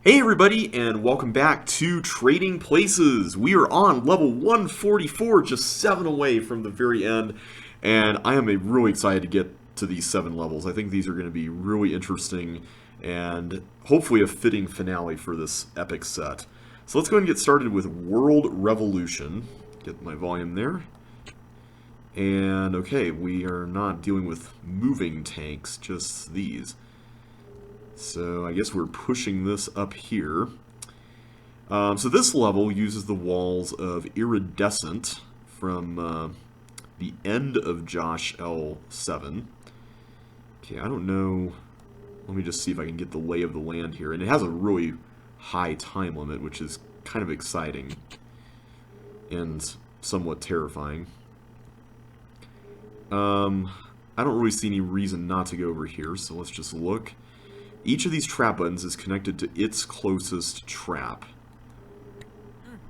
Hey everybody, and welcome back to Trading Places. We are on level 144, just 7 away from the very end, and I am really excited to get to these 7 levels. I think these are going to be really interesting and hopefully a fitting finale for this epic set. So let's go ahead and get started with World Revolution. Get my volume there. And okay, we are not dealing with moving tanks, just these. So I guess we're pushing this up here. So this level uses the walls of Iridescent from the end of Josh L7. Okay, I don't know. Let me just see if I can get the lay of the land here. And it has a really high time limit, which is kind of exciting and somewhat terrifying. I don't really see any reason not to go over here, so let's just look. Each of these trap buttons is connected to its closest trap.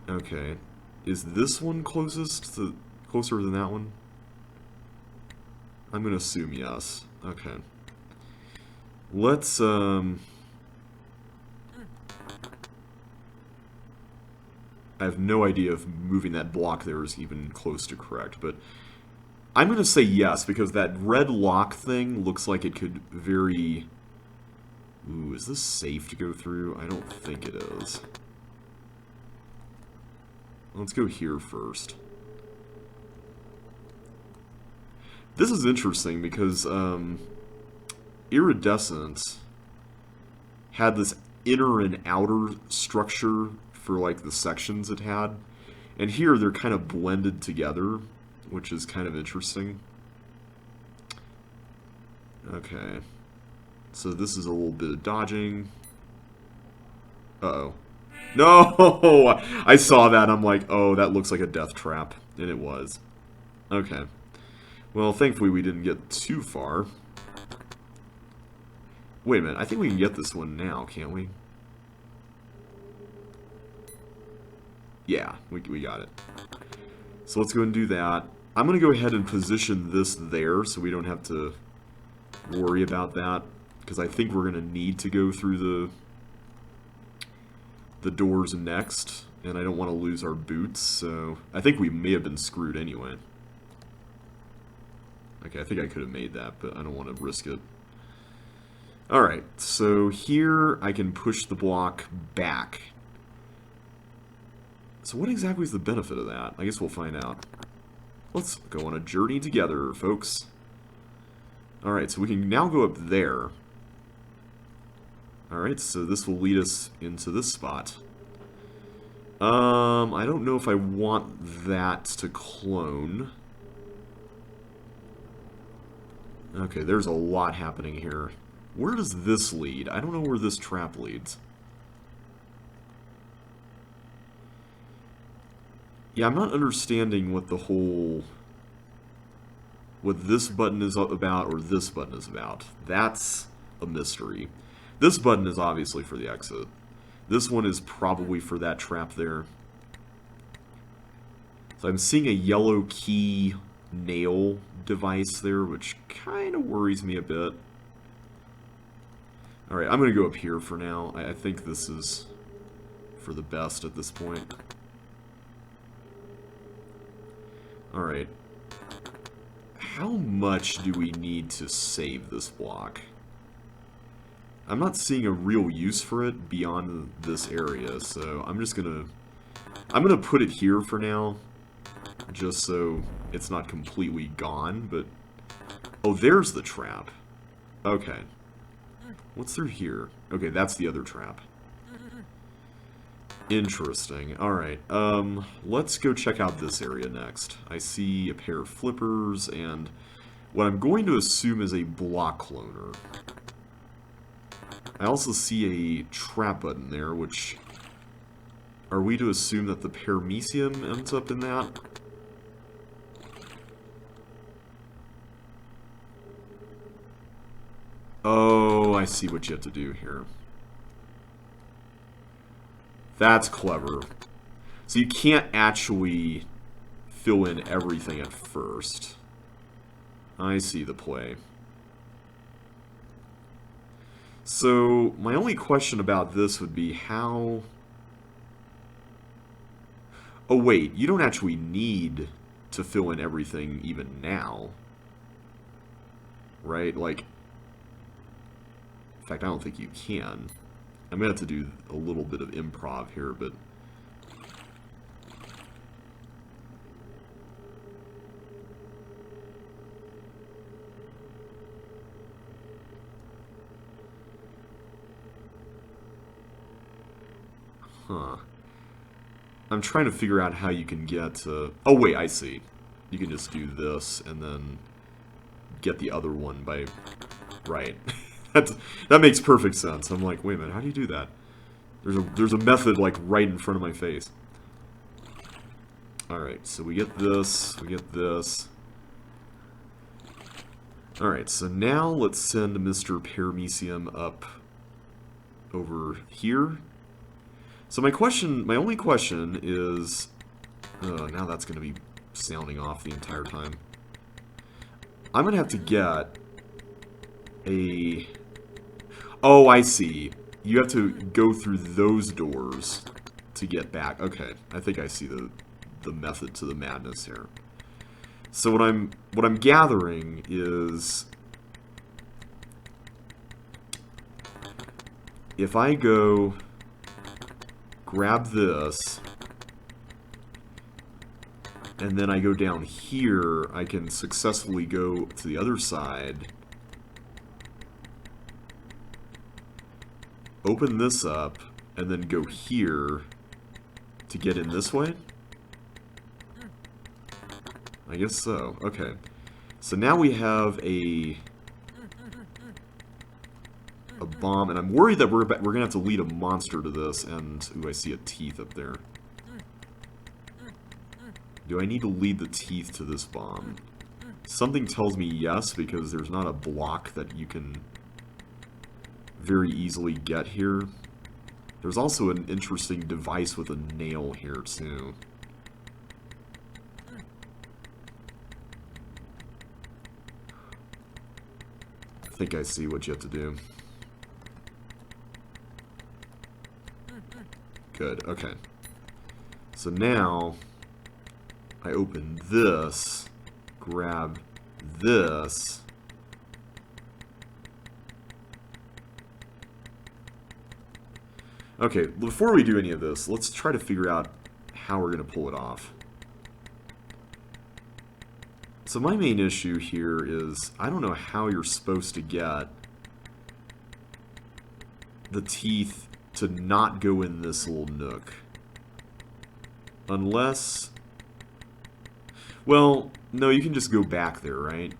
Okay. Is this one closer than that one? I'm going to assume yes. Okay. Let's, I have no idea if moving that block there is even close to correct, but I'm going to say yes, because that red lock thing looks like it could very... Ooh, is this safe to go through? I don't think it is. Let's go here first. This is interesting because Iridescent had this inner and outer structure for like the sections it had. And here they're kind of blended together, which is kind of interesting. Okay. So this is a little bit of dodging. Uh-oh. No! I saw that. I'm like, oh, that looks like a death trap. And it was. Okay. Well, thankfully we didn't get too far. Wait a minute. I think we can get this one now, can't we? Yeah, we got it. So let's go and do that. I'm going to go ahead and position this there so we don't have to worry about that. Because I think we're going to need to go through the doors next, and I don't want to lose our boots, so I think we may have been screwed anyway. Okay, I think I could have made that, but I don't want to risk it. Alright, so here I can push the block back. So what exactly is the benefit of that? I guess we'll find out. Let's go on a journey together, folks. Alright, so we can now go up there. Alright, so this will lead us into this spot. I don't know if I want that to clone. Okay, there's a lot happening here. Where does this lead? I don't know where this trap leads. Yeah, I'm not understanding what the whole... what this button is about or this button is about. That's a mystery. This button is obviously for the exit. This one is probably for that trap there. So I'm seeing a yellow key nail device there, which kind of worries me a bit. Alright, I'm going to go up here for now. I think this is for the best at this point. Alright. How much do we need to save this block? I'm not seeing a real use for it beyond this area, so I'm just gonna... I'm gonna put it here for now, just so it's not completely gone, but... Oh, there's the trap. Okay. What's through here? Okay, that's the other trap. Interesting. Alright, let's go check out this area next. I see a pair of flippers, and what I'm going to assume is a block cloner. I also see a trap button there, which... Are we to assume that the paramecium ends up in that? Oh, I see what you have to do here. That's clever. So you can't actually fill in everything at first. I see the play. So, my only question about this would be how... Oh wait, you don't actually need to fill in everything even now. Right? Like, in fact, I don't think you can. I'm going to have to do a little bit of improv here, but... Huh. I'm trying to figure out how you can get... Oh wait, I see. You can just do this and then get the other one by... Right. That makes perfect sense. I'm like, wait a minute, how do you do that? There's a method like right in front of my face. Alright, so we get this, we get this. Alright, so now let's send Mr. Paramecium up over here. So my only question is... now that's going to be sounding off the entire time. I'm going to have to get a... Oh, I see. You have to go through those doors to get back. Okay, I think I see the method to the madness here. So what I'm gathering is if I go grab this and then I go down here, I can successfully go to the other side, open this up, and then go here to get in this way? I guess so. Okay. So now we have a bomb, and I'm worried that we're going to have to lead a monster to this, and... Ooh, I see a teeth up there. Do I need to lead the teeth to this bomb? Something tells me yes, because there's not a block that you can very easily get here. There's also an interesting device with a nail here, too. I think I see what you have to do. Good, okay. So now, I open this, grab this, okay, before we do any of this, let's try to figure out how we're going to pull it off. So my main issue here is, I don't know how you're supposed to get the teeth to not go in this little nook. Unless... Well, no, you can just go back there, right?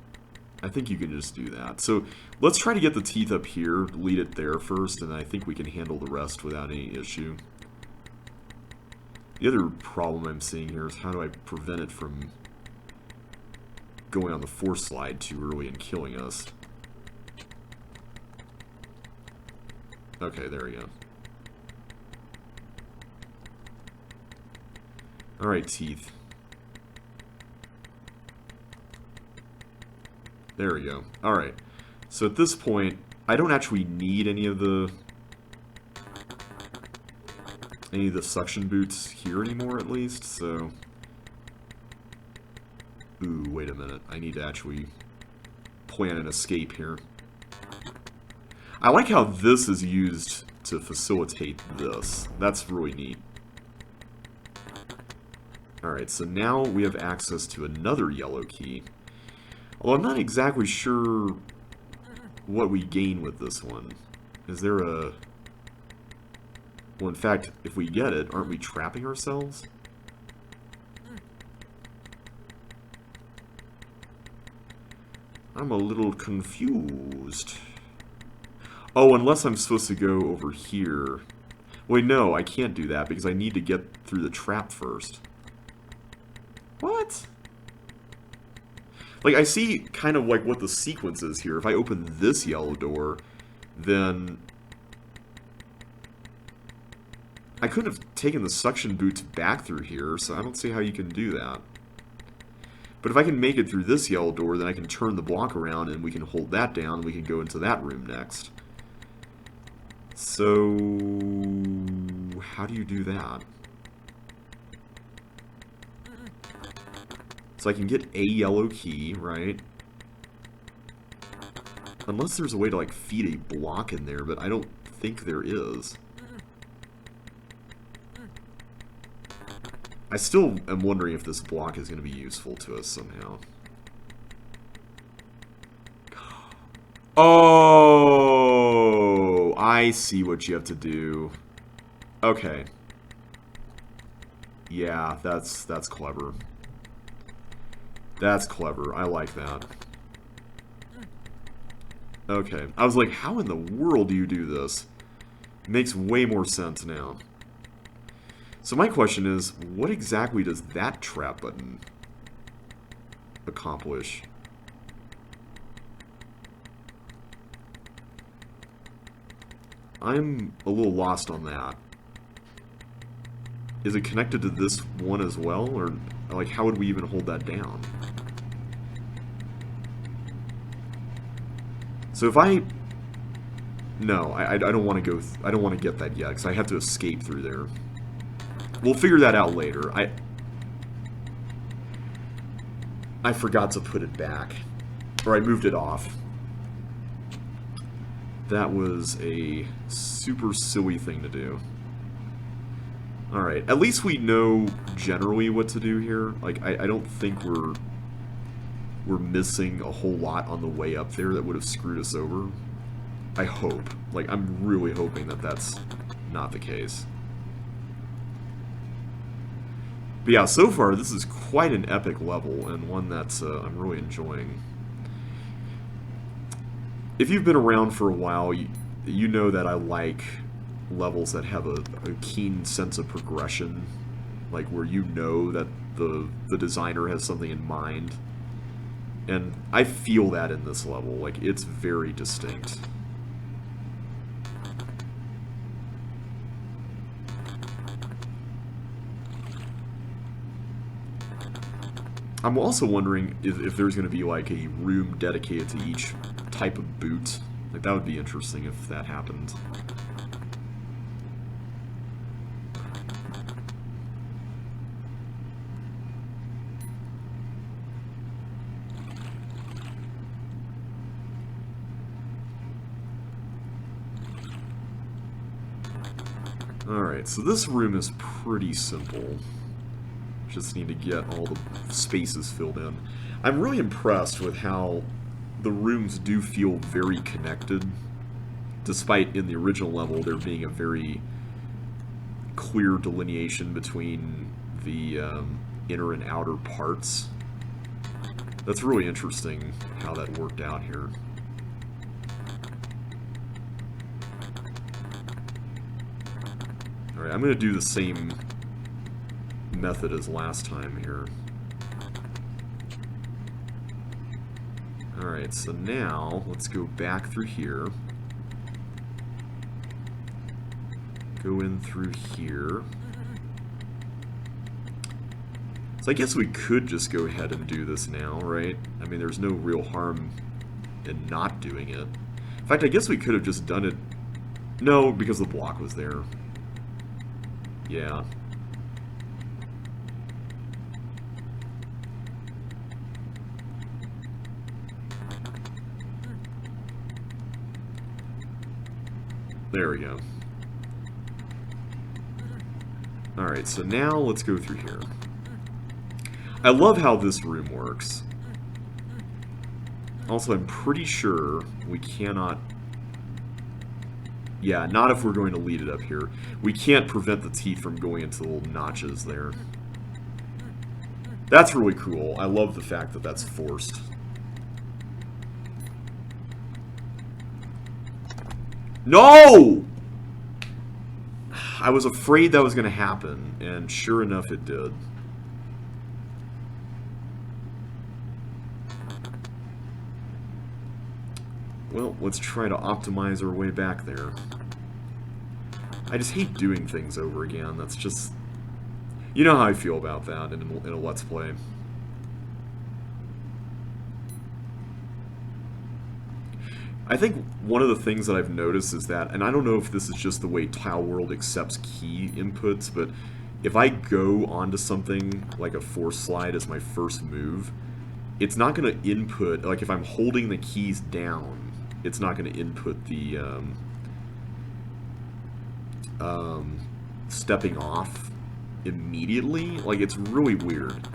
I think you can just do that. So let's try to get the teeth up here, lead it there first, and I think we can handle the rest without any issue. The other problem I'm seeing here is how do I prevent it from going on the force slide too early and killing us. Okay, there we go. Alright, teeth. There we go. Alright. So at this point, I don't actually need any of the suction boots here anymore, at least, so... Ooh, wait a minute. I need to actually plan an escape here. I like how this is used to facilitate this. That's really neat. Alright, so now we have access to another yellow key. Although I'm not exactly sure what we gain with this one. Is there a... Well, in fact, if we get it, aren't we trapping ourselves? I'm a little confused. Oh, unless I'm supposed to go over here. Wait, no, I can't do that because I need to get through the trap first. What? Like, I see kind of like what the sequence is here. If I open this yellow door, then... I couldn't have taken the suction boots back through here, so I don't see how you can do that. But if I can make it through this yellow door, then I can turn the block around and we can hold that down and we can go into that room next. So, how do you do that? So I can get a yellow key, right? Unless there's a way to, like, feed a block in there, but I don't think there is. I still am wondering if this block is going to be useful to us somehow. Oh, I see what you have to do. Okay. Yeah, that's clever. That's clever. I like that. Okay. I was like, how in the world do you do this? It makes way more sense now. So my question is, what exactly does that trap button accomplish? I'm a little lost on that. Is it connected to this one as well? Or, like, how would we even hold that down? So if I... No, I don't want to go... I don't want to get that yet, because I have to escape through there. We'll figure that out later. I forgot to put it back. Or I moved it off. That was a super silly thing to do. Alright, at least we know generally what to do here. Like, I don't think we're missing a whole lot on the way up there that would have screwed us over. I hope. Like, I'm really hoping that that's not the case. But yeah, so far, this is quite an epic level, and one that I'm really enjoying. If you've been around for a while, you know that I like levels that have a keen sense of progression. Like, where you know that the designer has something in mind. And I feel that in this level. Like, it's very distinct. I'm also wondering if there's going to be, like, a room dedicated to each type of boot. Like, that would be interesting if that happened. Alright, so this room is pretty simple. Just need to get all the spaces filled in. I'm really impressed with how the rooms do feel very connected, despite in the original level there being a very clear delineation between the inner and outer parts. That's really interesting how that worked out here. Alright, I'm going to do the same method as last time here. Alright, so now let's go back through here. Go in through here. So I guess we could just go ahead and do this now, right? I mean, there's no real harm in not doing it. In fact, I guess we could have just done it... No, because the block was there. Yeah. There we go. Alright, so now let's go through here. I love how this room works. Also, I'm pretty sure we cannot... Yeah, not if we're going to lead it up here. We can't prevent the teeth from going into the little notches there. That's really cool. I love the fact that that's forced. No! I was afraid that was going to happen, and sure enough it did. Well, let's try to optimize our way back there. I just hate doing things over again. That's just... You know how I feel about that in a Let's Play. I think one of the things that I've noticed is that, and I don't know if this is just the way Tile World accepts key inputs, but if I go onto something like a force slide as my first move, it's not going to input, like if I'm holding the keys down, it's not going to input the stepping off immediately. Like, it's really weird.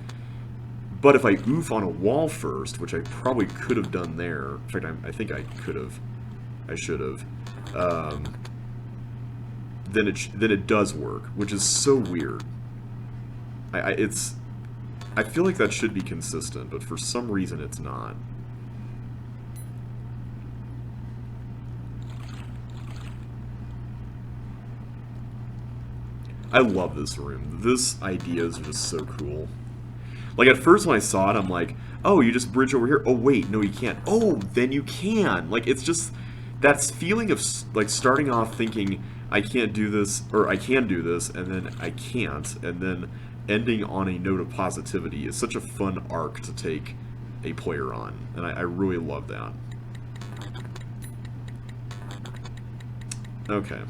But if I oof on a wall first, which I probably could have done there, in fact, I think I could have, I should have, then it does work, which is so weird. I feel like that should be consistent, but for some reason it's not. I love this room. This idea is just so cool. Like, at first when I saw it, I'm like, oh, you just bridge over here? Oh, wait, no, you can't. Oh, then you can. Like, it's just that feeling of, like, starting off thinking, I can't do this, or I can do this, and then I can't, and then ending on a note of positivity is such a fun arc to take a player on, and I really love that. Okay.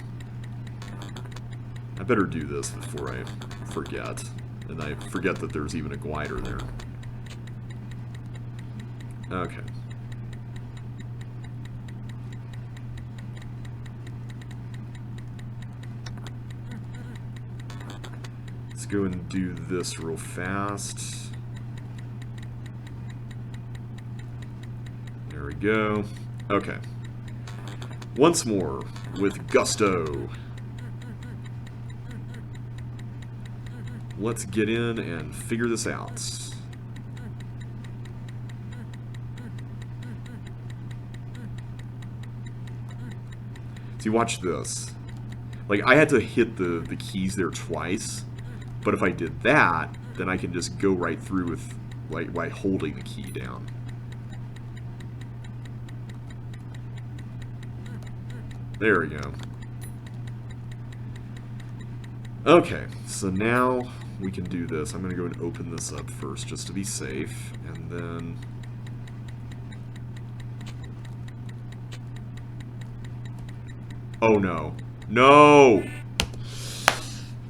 I better do this before I forget. And I forget that there's even a glider there. Okay. Let's go and do this real fast. There we go. Okay. Once more, with gusto. Let's get in and figure this out. See, watch this. Like, I had to hit the keys there twice, but if I did that, then I can just go right through with, like, by holding the key down. There we go. Okay, so now we can do this. I'm going to go and open this up first just to be safe, and then... Oh no. No!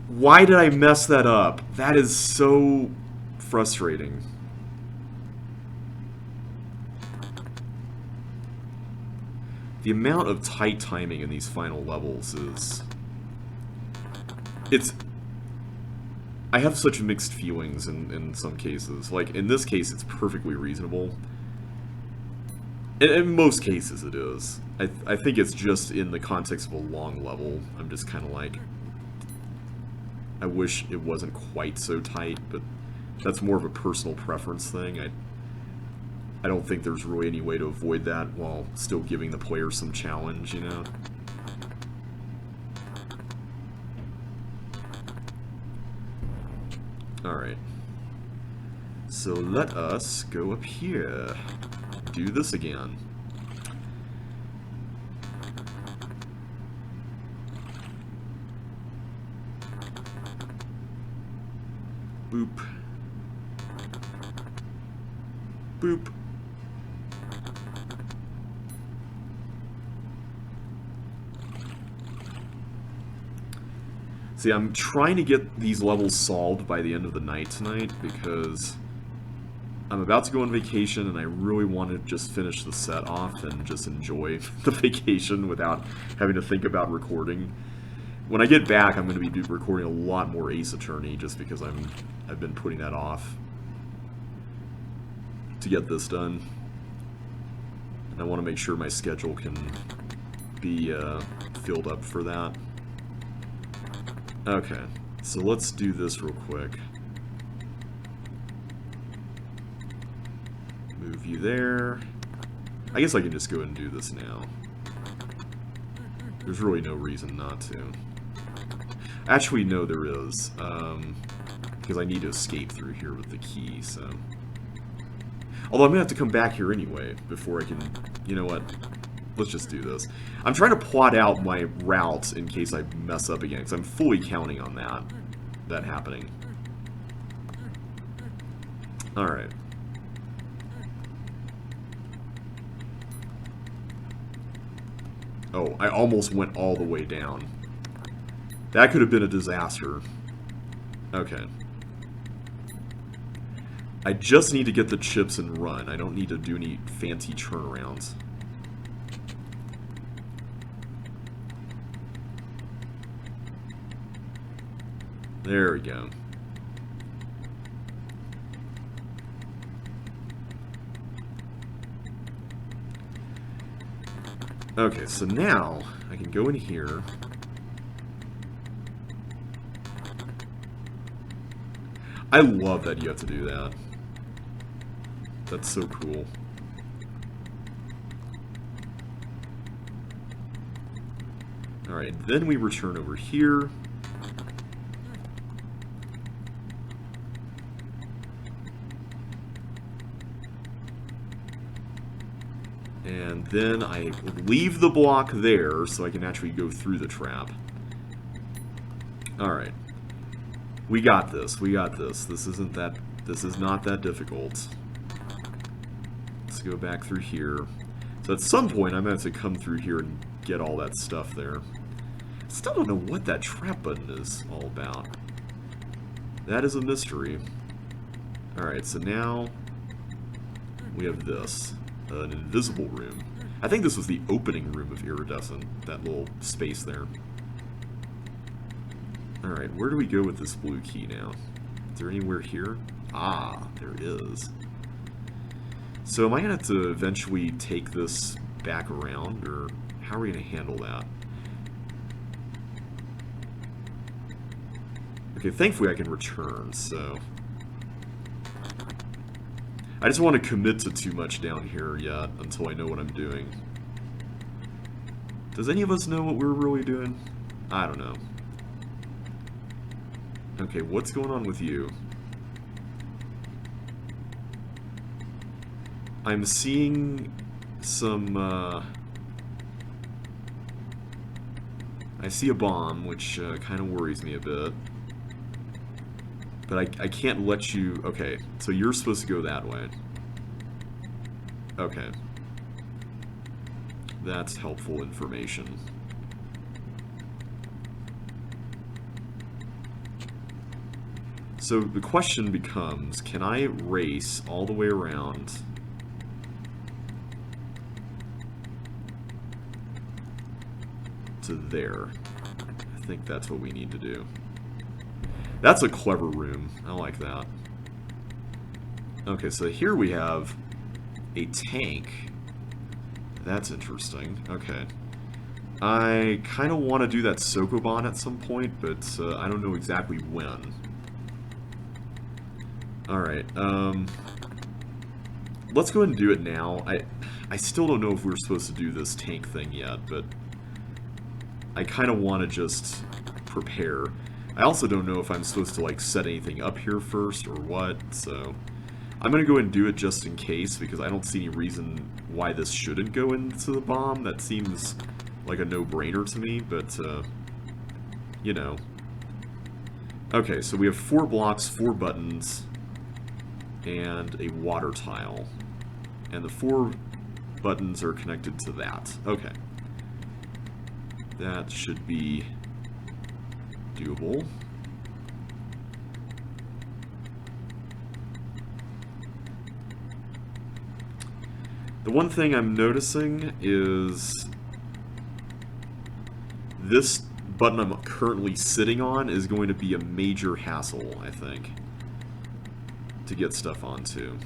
Why did I mess that up? That is so frustrating. The amount of tight timing in these final levels is... I have such mixed feelings in some cases. Like, in this case, it's perfectly reasonable. In most cases, it is. I think it's just in the context of a long level. I'm just kind of like... I wish it wasn't quite so tight, but that's more of a personal preference thing. I don't think there's really any way to avoid that while still giving the player some challenge, you know? Alright. So let us go up here. Do this again. Boop. Boop. See, I'm trying to get these levels solved by the end of the night tonight because I'm about to go on vacation and I really want to just finish the set off and just enjoy the vacation without having to think about recording. When I get back, I'm going to be recording a lot more Ace Attorney just because I've been putting that off to get this done. And I want to make sure my schedule can be filled up for that. Okay, so let's do this real quick. Move you there. I guess I can just go ahead and do this now. There's really no reason not to. Actually, no, there is. Because I need to escape through here with the key, so... Although I'm going to have to come back here anyway before I can... You know what? Let's just do this. I'm trying to plot out my routes in case I mess up again, because I'm fully counting on that happening. Alright. Oh, I almost went all the way down. That could have been a disaster. Okay. I just need to get the chips and run. I don't need to do any fancy turnarounds. There we go. Okay, so now I can go in here. I love that you have to do that. That's so cool. Alright, then we return over here. And then I leave the block there so I can actually go through the trap. Alright. We got this. We got this. This is not that difficult. Let's go back through here. So at some point I'm going to have to come through here and get all that stuff there. Still don't know what that trap button is all about. That is a mystery. Alright, so now we have this. An invisible room. I think this was the opening room of Iridescent, that little space there. Alright, where do we go with this blue key now? Is there anywhere here? Ah, there is. So am I going to have to eventually take this back around, or how are we going to handle that? Okay, thankfully I can return, so... I just want to commit to too much down here yet, until I know what I'm doing. Does any of us know what we're really doing? I don't know. Okay, what's going on with you? I'm seeing some, I see a bomb, which kind of worries me a bit. But I can't let you... Okay, so you're supposed to go that way. Okay. That's helpful information. So the question becomes, can I race all the way around to there? I think that's what we need to do. That's a clever room. I like that. Okay, so here we have a tank. That's interesting. Okay. I kind of want to do that Sokoban at some point, but I don't know exactly when. Alright, let's go ahead and do it now. I still don't know if we're supposed to do this tank thing yet, but I kind of want to just prepare. I also don't know if I'm supposed to, like, set anything up here first or what, so... I'm gonna go ahead and do it just in case, because I don't see any reason why this shouldn't go into the bomb. That seems like a no-brainer to me, but, you know. Okay, so we have 4 blocks, 4 buttons, and a water tile. And the 4 buttons are connected to that. Okay. That should be doable. The one thing I'm noticing is this button I'm currently sitting on is going to be a major hassle, I think, to get stuff onto.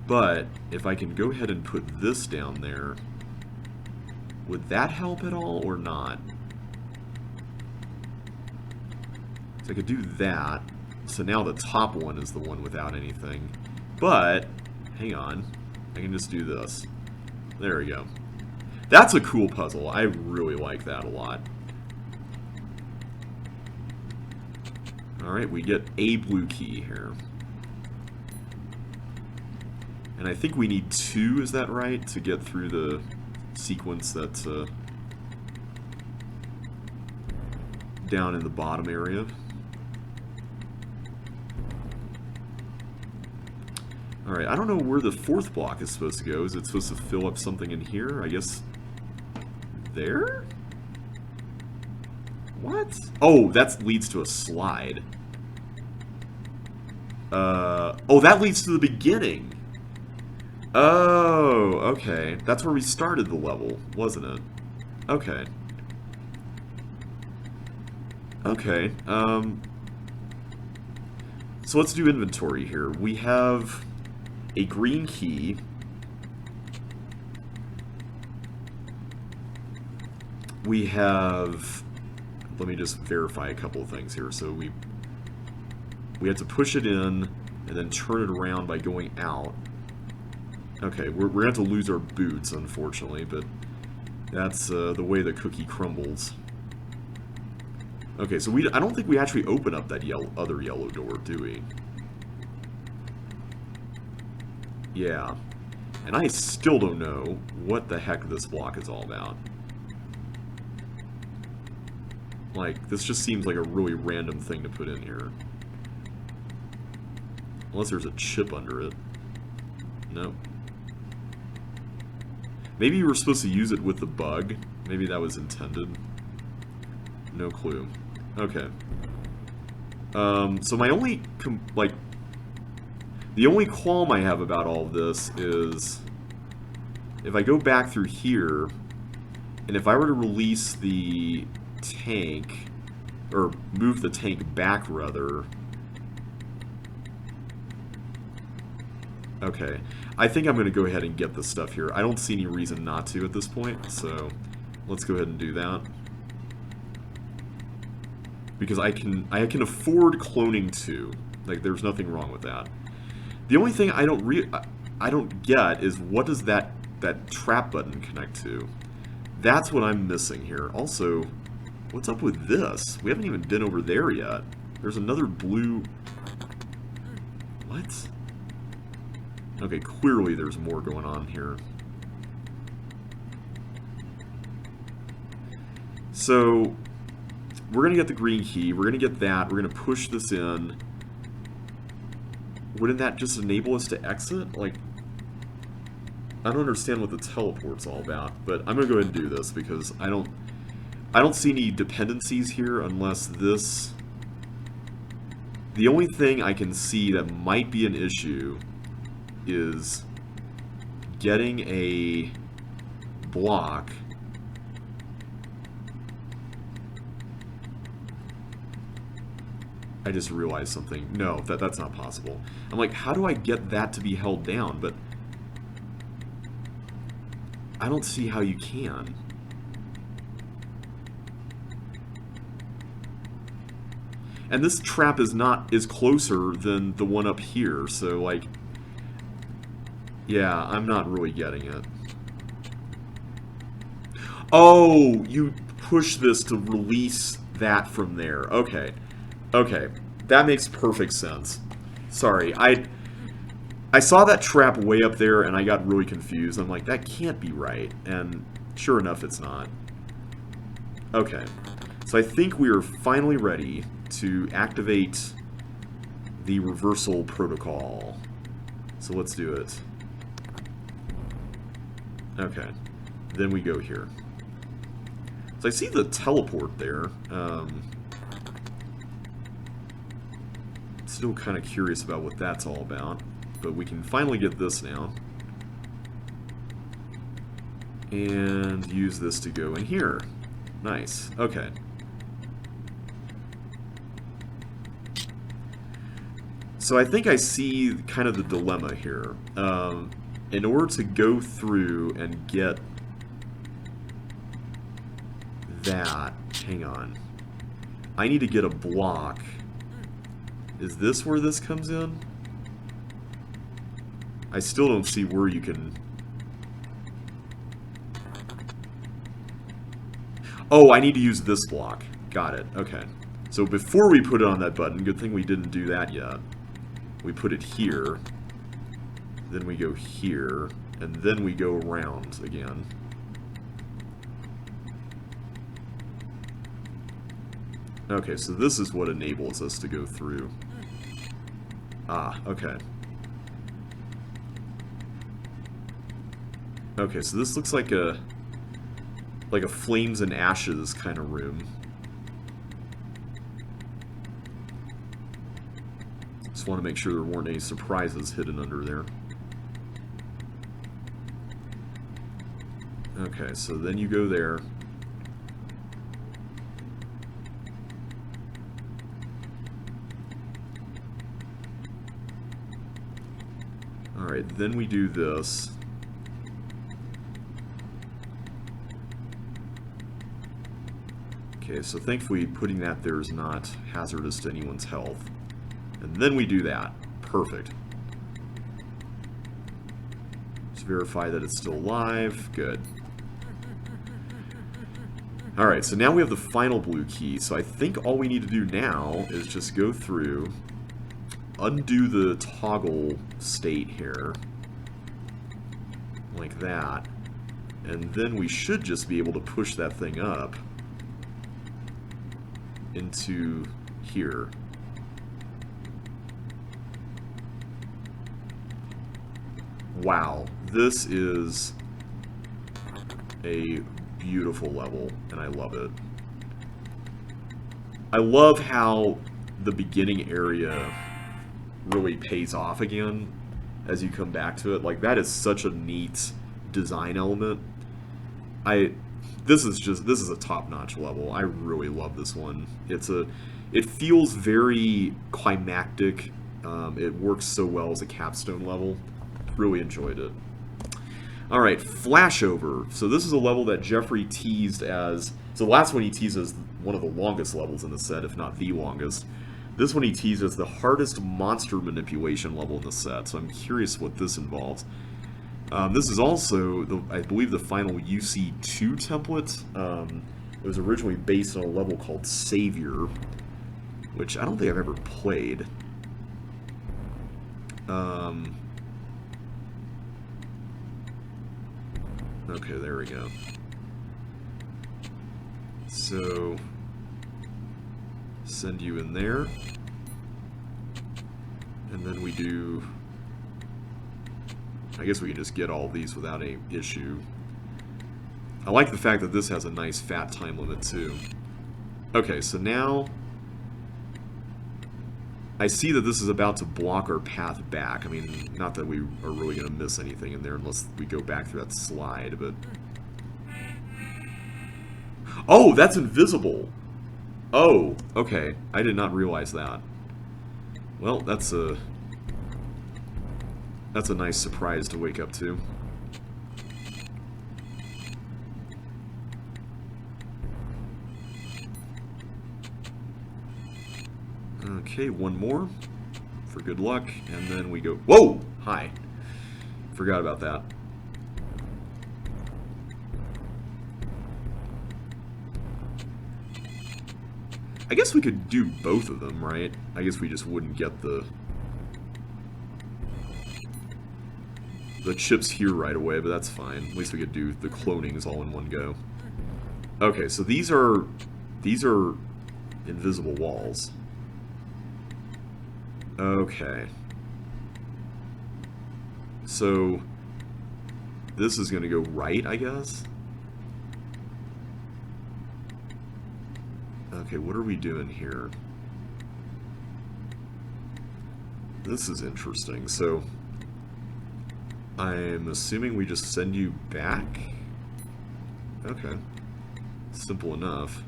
But if I can go ahead and put this down there, would that help at all or not? So I could do that. So now the top one is the one without anything. But, hang on, I can just do this. There we go. That's a cool puzzle. I really like that a lot. Alright, we get a blue key here. And I think we need 2, is that right, to get through the sequence that's down in the bottom area. Alright, I don't know where the fourth block is supposed to go. Is it supposed to fill up something in here? I guess... there? What? Oh, that leads to a slide. Oh, that leads to the beginning. Oh, okay. That's where we started the level, wasn't it? Okay. Okay, so let's do inventory here. We have a green key. We have... let me just verify a couple of things here. So we have to push it in and then turn it around by going out. Okay, we're going to have to lose our boots, unfortunately, but that's the way the cookie crumbles. Okay, so I don't think we actually open up that other yellow door, do we? Yeah. And I still don't know what the heck this block is all about. Like, this just seems like a really random thing to put in here. Unless there's a chip under it. Nope. Maybe you were supposed to use it with the bug. Maybe that was intended. No clue. Okay. So my only, the only qualm I have about all of this is if I go back through here, and if I were to release the tank, or move the tank back, rather. Okay. I think I'm going to go ahead and get the stuff here. I don't see any reason not to at this point, so let's go ahead and do that. Because I can afford cloning too. Like, there's nothing wrong with that. The only thing I don't get is what does that trap button connect to? That's what I'm missing here. Also, what's up with this? We haven't even been over there yet. There's another blue... what? Okay, clearly there's more going on here. So, we're going to get the green key. We're going to get that. We're going to push this in. Wouldn't that just enable us to exit? Like, I don't understand what the teleport's all about, but I'm going to go ahead and do this because I don't see any dependencies here unless this... The only thing I can see that might be an issue is getting a block I just realized something. No, that's not possible. I'm like, how do I get that to be held down? But I don't see how you can. And this trap is closer than the one up here, so like, yeah, I'm not really getting it. Oh, you push this to release that from there. Okay. Okay. That makes perfect sense. Sorry, I saw that trap way up there and I got really confused. I'm like, that can't be right. And sure enough, it's not. Okay. So I think we are finally ready to activate the reversal protocol. So let's do it. Okay. Then we go here. So I see the teleport there. Still kind of curious about what that's all about. But we can finally get this now. And use this to go in here. Nice. Okay. So I think I see kind of the dilemma here. In order to go through and get that, hang on. I need to get a block. Is this where this comes in? I still don't see where you can... Oh, I need to use this block. Got it. Okay. So before we put it on that button, good thing we didn't do that yet. We put it here. Then we go here. And then we go around again. Okay, so this is what enables us to go through. Ah, okay. Okay, so this looks like a flames and ashes kind of room. Just want to make sure there weren't any surprises hidden under there. Okay, so then you go there. Alright, then we do this. Okay, so thankfully putting that there is not hazardous to anyone's health. And then we do that. Perfect. Just verify that it's still alive. Good. Alright, so now we have the final blue key. So I think all we need to do now is just go through, undo the toggle state here, like that, and then we should just be able to push that thing up into here. Wow, this is a beautiful level, and I love it. I love how the beginning area really pays off again as you come back to it. Like, that is such a neat design element. This is a top-notch level. I really love this one. It feels very climactic. It works so well as a capstone level. Really enjoyed it. Alright, Flashover. So this is a level that Jeffrey teased as... So the last one he teased as one of the longest levels in the set, if not the longest. This one he teased as the hardest monster manipulation level in the set, so I'm curious what this involves. This is also, I believe, the final UC2 template. It was originally based on a level called Savior, which I don't think I've ever played. Okay, there we go. So, send you in there. And then we do... I guess we can just get all these without any issue. I like the fact that this has a nice fat time limit too. Okay, so now... I see that this is about to block our path back. I mean, not that we are really going to miss anything in there unless we go back through that slide, but... Oh, that's invisible! Oh, okay. I did not realize that. Well, that's a nice surprise to wake up to. Okay, one more for good luck, and then we go... Whoa! Hi. Forgot about that. I guess we could do both of them, right? I guess we just wouldn't get the chips here right away, but that's fine. At least we could do the clonings all in one go. Okay, so these are invisible walls. Okay. So this is going to go right, I guess? Okay, what are we doing here? This is interesting. So I'm assuming we just send you back? Okay. Simple enough.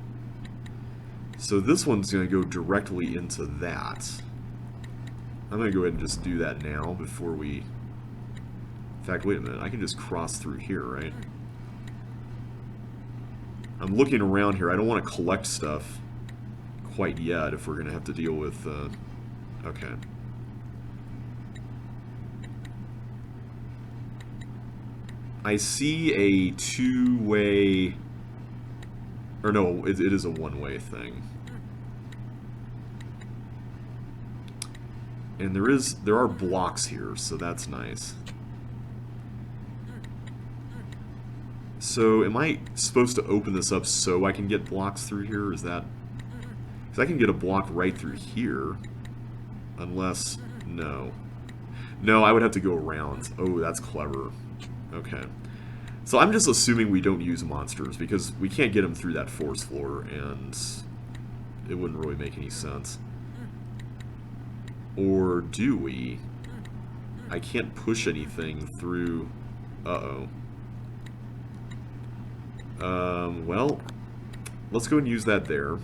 So this one's going to go directly into that. I'm going to go ahead and just do that now before we... In fact, wait a minute. I can just cross through here, right? I'm looking around here. I don't want to collect stuff quite yet if we're going to have to deal with... Okay. I see a two-way... Or no, it is a one-way thing. And there are blocks here, so that's nice. So, am I supposed to open this up so I can get blocks through here? Is that... Because I can get a block right through here. Unless... No. No, I would have to go around. Oh, that's clever. Okay. So I'm just assuming we don't use monsters, because we can't get them through that force floor, and it wouldn't really make any sense. Or do we? I can't push anything through... Uh-oh. Well, let's go and use that there.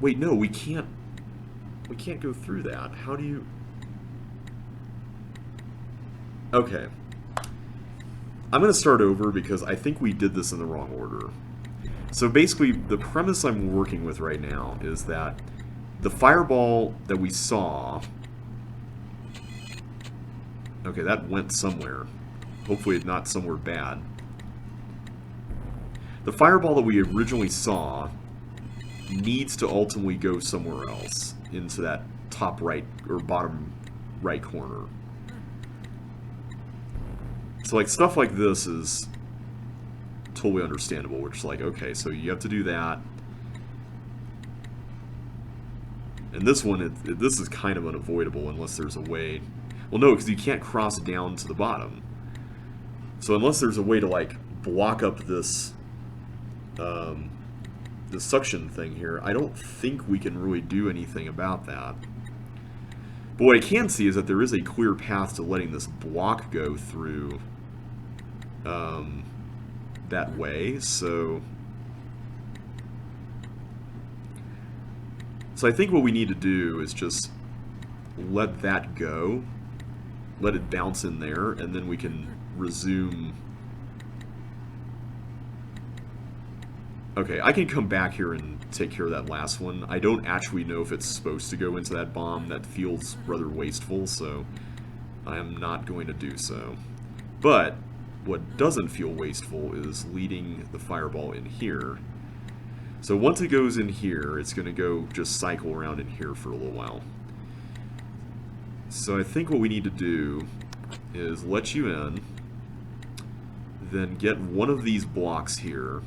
Wait, no, we can't go through that. How do you... Okay. I'm going to start over because I think we did this in the wrong order. So basically, the premise I'm working with right now is that the fireball that we saw... Okay, that went somewhere. Hopefully not somewhere bad. The fireball that we originally saw needs to ultimately go somewhere else, into that top right or bottom right corner. So like stuff like this is totally understandable, which is like, okay, so you have to do that. And this one, this is kind of unavoidable unless there's a way. Well, no, because you can't cross down to the bottom. So unless there's a way to like block up this the suction thing here, I don't think we can really do anything about that. But what I can see is that there is a clear path to letting this block go through that way, so I think what we need to do is just let that go, let it bounce in there, and then we can resume. Okay, I can come back here and take care of that last one. I don't actually know if it's supposed to go into that bomb. That feels rather wasteful, so I am not going to do so. But what doesn't feel wasteful is leading the fireball in here. So once it goes in here, it's going to go just cycle around in here for a little while. So I think what we need to do is let you in, then get one of these blocks here.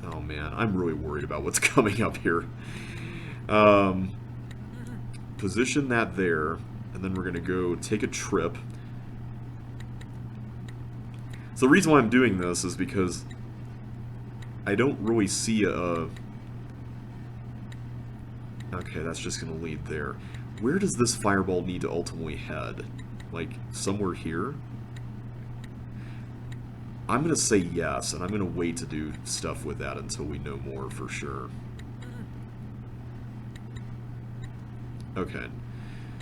Oh man, I'm really worried about what's coming up here. Position that there, and then we're going to go take a trip. So the reason why I'm doing this is because I don't really see a... Okay, that's just going to lead there. Where does this fireball need to ultimately head? Like, somewhere here? I'm going to say yes, and I'm going to wait to do stuff with that until we know more for sure. Okay.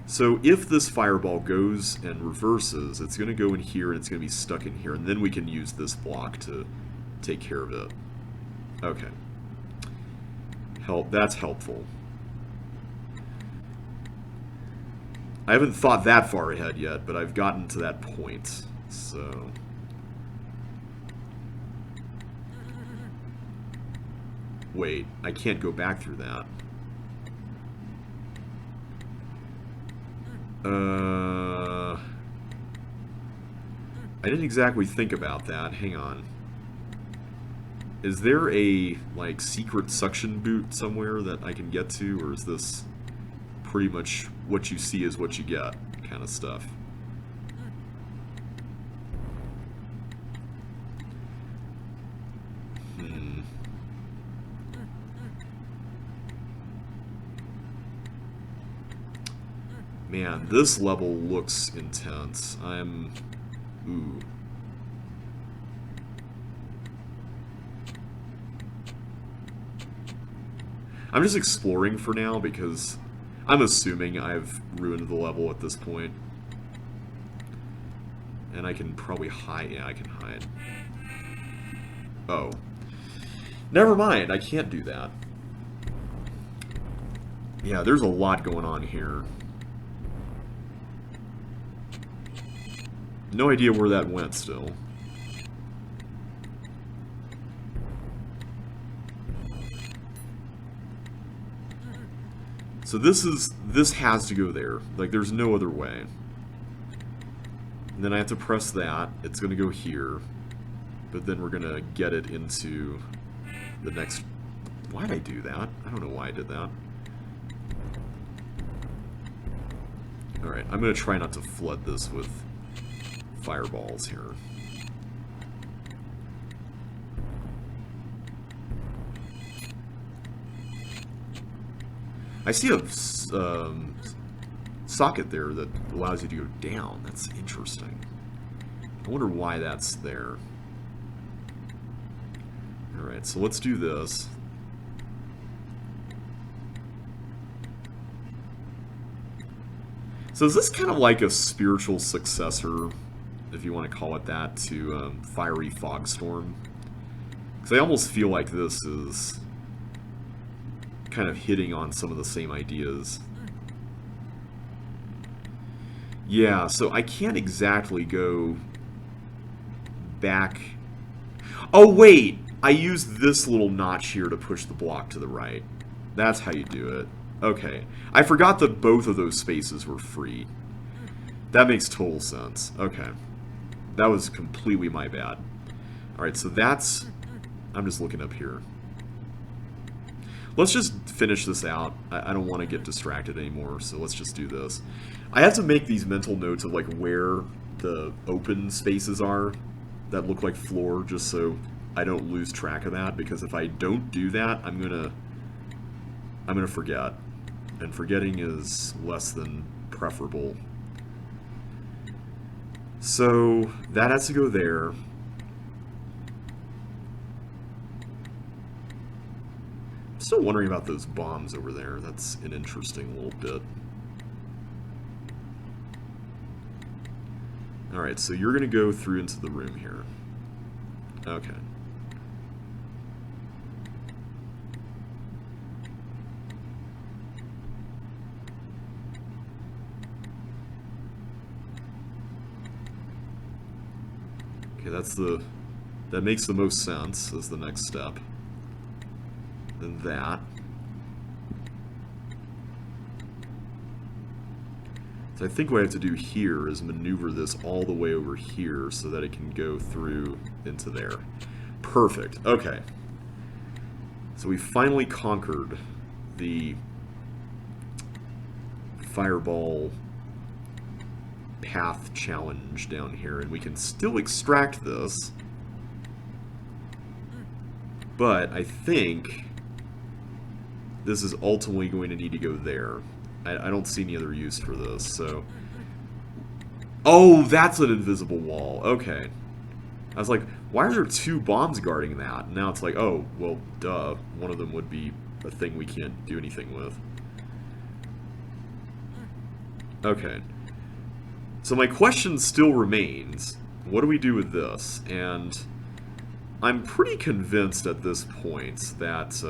So if this fireball goes and reverses, it's going to go in here and it's going to be stuck in here, and then we can use this block to take care of it. Okay. That's helpful. I haven't thought that far ahead yet, but I've gotten to that point, so... Wait, I can't go back through that. I didn't exactly think about that. Hang on. Is there a, like, secret suction boot somewhere that I can get to, or is this pretty much what you see is what you get kind of stuff? Man, this level looks intense. Ooh. I'm just exploring for now because I'm assuming I've ruined the level at this point. And I can probably hide. Yeah, I can hide. Oh. Never mind, I can't do that. Yeah, there's a lot going on here. No idea where that went still. So this has to go there. Like, there's no other way. And then I have to press that. It's going to go here. But then we're going to get it into the next... Why did I do that? I don't know why I did that. Alright, I'm going to try not to flood this with fireballs here. I see a socket there that allows you to go down. That's interesting. I wonder why that's there. Alright, so let's do this. So is this kind of like a spiritual successor, if you want to call it that, to Fiery Fogstorm? Because I almost feel like this is kind of hitting on some of the same ideas. Yeah, so I can't exactly go back. Oh, wait! I used this little notch here to push the block to the right. That's how you do it. Okay. I forgot that both of those spaces were free. That makes total sense. Okay. That was completely my bad. Alright, so that's... I'm just looking up here. Let's just finish this out. I don't want to get distracted anymore, so let's just do this. I have to make these mental notes of like where the open spaces are that look like floor, just so I don't lose track of that, because if I don't do that, I'm gonna forget. And forgetting is less than preferable. So that has to go there. I'm still wondering about those bombs over there. That's an interesting little bit. Alright, so you're going to go through into the room here. Okay. Okay, that makes the most sense as the next step. Then that. So I think what I have to do here is maneuver this all the way over here so that it can go through into there. Perfect. Okay. So we finally conquered the fireball path challenge down here, and we can still extract this. But I think this is ultimately going to need to go there. I don't see any other use for this, so... Oh, that's an invisible wall. Okay. I was like, why are there two bombs guarding that? And now it's like, oh, well, duh. One of them would be a thing we can't do anything with. Okay. So my question still remains, what do we do with this? And I'm pretty convinced at this point that...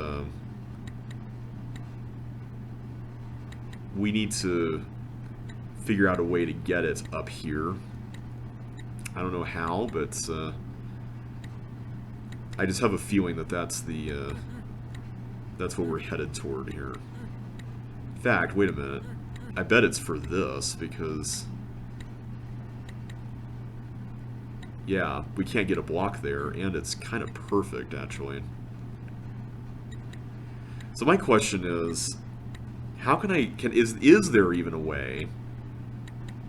we need to figure out a way to get it up here. I don't know how, but I just have a feeling that that's what we're headed toward here. In fact, wait a minute. I bet it's for this, because... yeah, we can't get a block there, and it's kind of perfect, actually. So my question is... how can I... is there even a way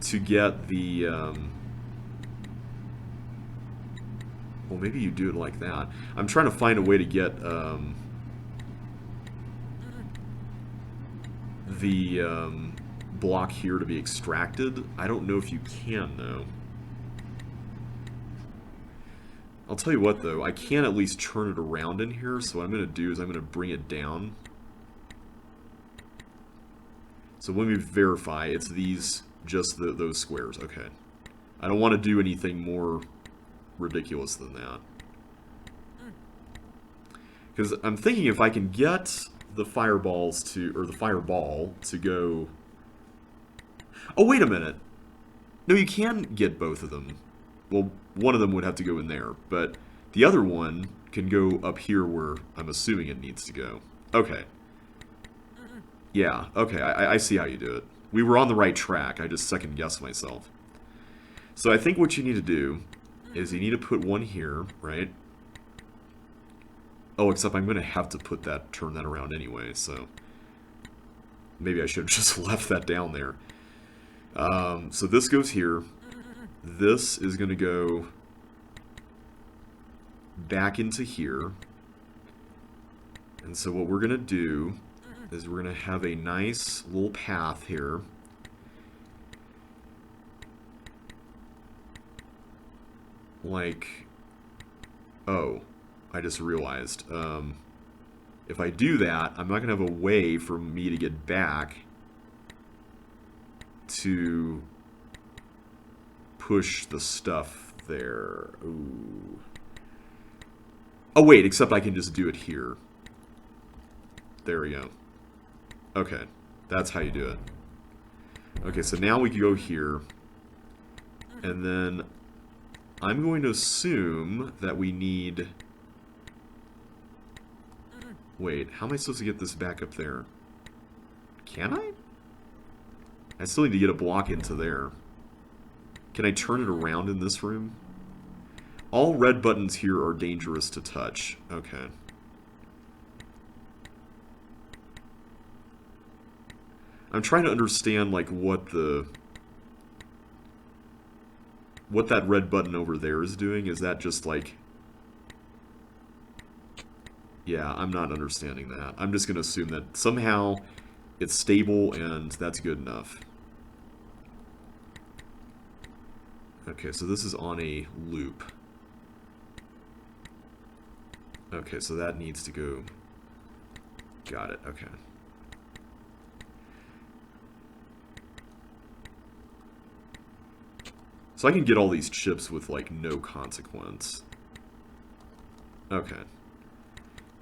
to get the... well, maybe you do it like that. I'm trying to find a way to get the block here to be extracted. I don't know if you can, though. I'll tell you what, though. I can at least turn it around in here, so what I'm going to do is I'm going to bring it down. So when we verify, it's these, just those squares. Okay. I don't want to do anything more ridiculous than that. Because I'm thinking if I can get the fireballs to, or the fireball to go... oh, wait a minute. No, you can get both of them. Well, one of them would have to go in there, but the other one can go up here where I'm assuming it needs to go. Okay. Yeah, okay, I see how you do it. We were on the right track, I just second-guessed myself. So I think what you need to do is you need to put one here, right? Oh, except I'm going to have to turn that around anyway, so... maybe I should have just left that down there. So this goes here. This is going to go back into here. And so what we're going to do is we're going to have a nice little path here. Like, oh, I just realized. If I do that, I'm not going to have a way for me to get back to push the stuff there. Ooh. Oh, wait, except I can just do it here. There we go. Okay, that's how you do it. Okay, so now we can go here. And then I'm going to assume that we need... Wait, how am I supposed to get this back up there? Can I? I still need to get a block into there. Can I turn it around in this room? All red buttons here are dangerous to touch. Okay. I'm trying to understand, like, what that red button over there is doing. Is that just, like... Yeah, I'm not understanding that. I'm just going to assume that somehow it's stable and that's good enough. Okay, so this is on a loop. Okay, so that needs to go... Got it, okay. So I can get all these chips with, like, no consequence. Okay.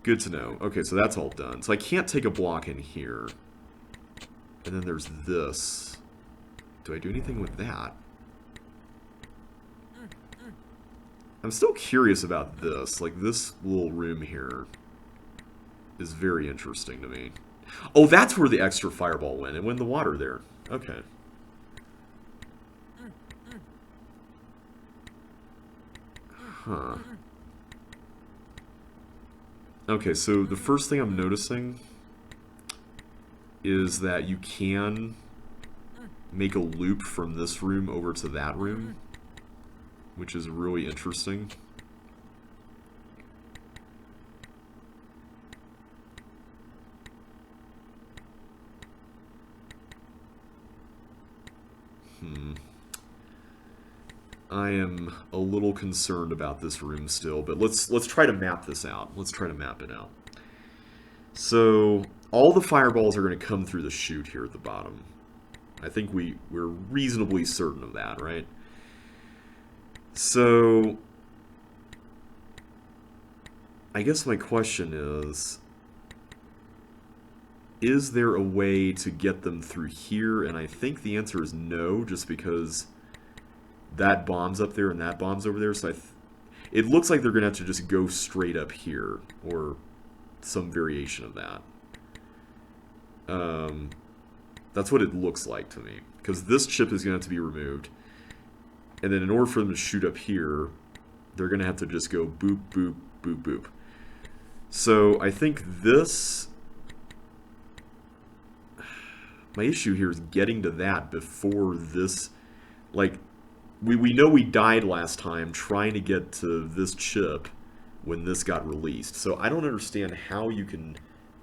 Good to know. Okay, so that's all done. So I can't take a block in here. And then there's this. Do I do anything with that? I'm still curious about this. Like, this little room here is very interesting to me. Oh, that's where the extra fireball went. It went in the water there. Okay. Huh. Okay, so the first thing I'm noticing is that you can make a loop from this room over to that room, which is really interesting. I am a little concerned about this room still, but let's try to map this out. Let's try to map it out. So all the fireballs are going to come through the chute here at the bottom. I think we're reasonably certain of that, right? So I guess my question is there a way to get them through here? And I think the answer is no, just because that bomb's up there and that bomb's over there. So it looks like they're going to have to just go straight up here, or some variation of that. That's what it looks like to me, because this chip is going to have to be removed. And then in order for them to shoot up here, they're going to have to just go boop, boop, boop, boop. So I think this... My issue here is getting to that before this... Like, we know we died last time trying to get to this chip when this got released. So I don't understand how you can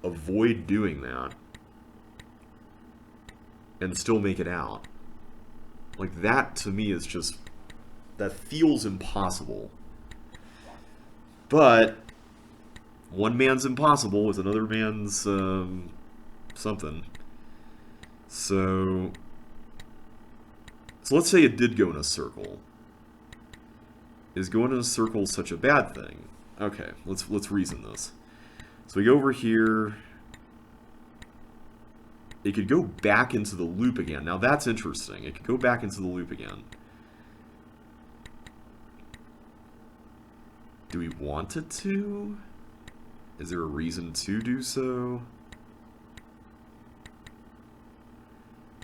avoid doing that and still make it out. Like, that to me is just... That feels impossible. But one man's impossible is another man's something. So let's say it did go in a circle. Is going in a circle such a bad thing? Okay, let's reason this. So we go over here. It could go back into the loop again. Now that's interesting. It could go back into the loop again. Do we want it to? Is there a reason to do so?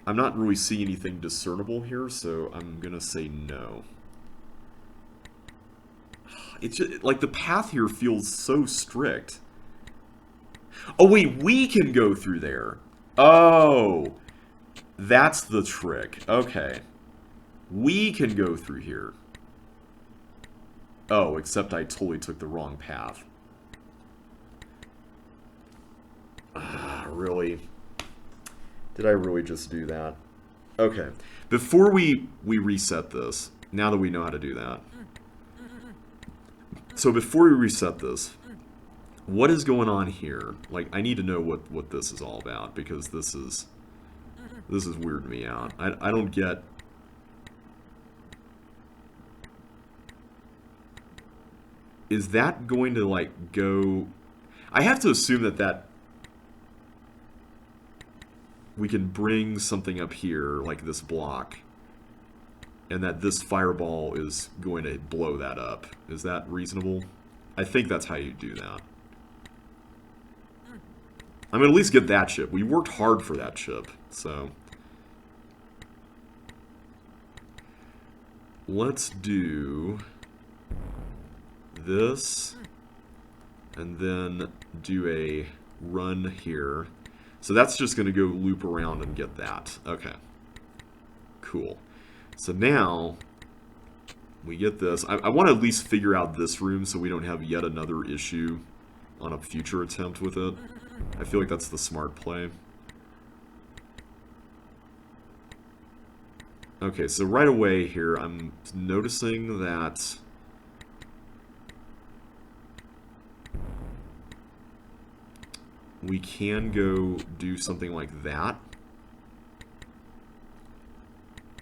I'm not really seeing anything discernible here, so I'm gonna say no. It's just, like, the path here feels so strict. Oh wait, we can go through there. Oh, That's the trick. Okay. We can go through here. Oh, except I totally took the wrong path. Ah, really? Did I really just do that? Okay. Before we reset this, now that we know how to do that. So before we reset this, what is going on here? Like, I need to know what this is all about, because this is weirding me out. I don't get... Is that going to, like, go... I have to assume that we can bring something up here, like this block, and that this fireball is going to blow that up. Is that reasonable? I think that's how you do that. I'm going to at least get that chip. We worked hard for that chip, so... Let's do this, and then do a run here. So that's just going to go loop around and get that. Okay. Cool. So now, we get this. I want to at least figure out this room so we don't have yet another issue on a future attempt with it. I feel like that's the smart play. Okay, so right away here, I'm noticing that we can go do something like that.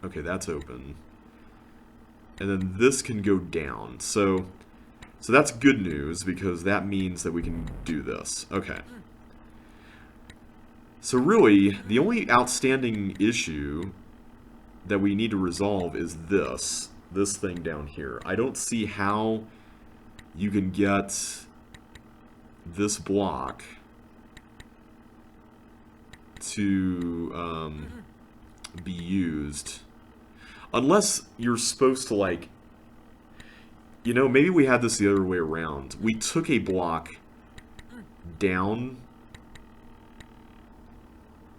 Okay, that's open. And then this can go down. So that's good news, because that means that we can do this. Okay. So really, the only outstanding issue that we need to resolve is this thing down here. I don't see how you can get this block to be used, unless you're supposed to, like, you know, maybe we had this the other way around. We took a block down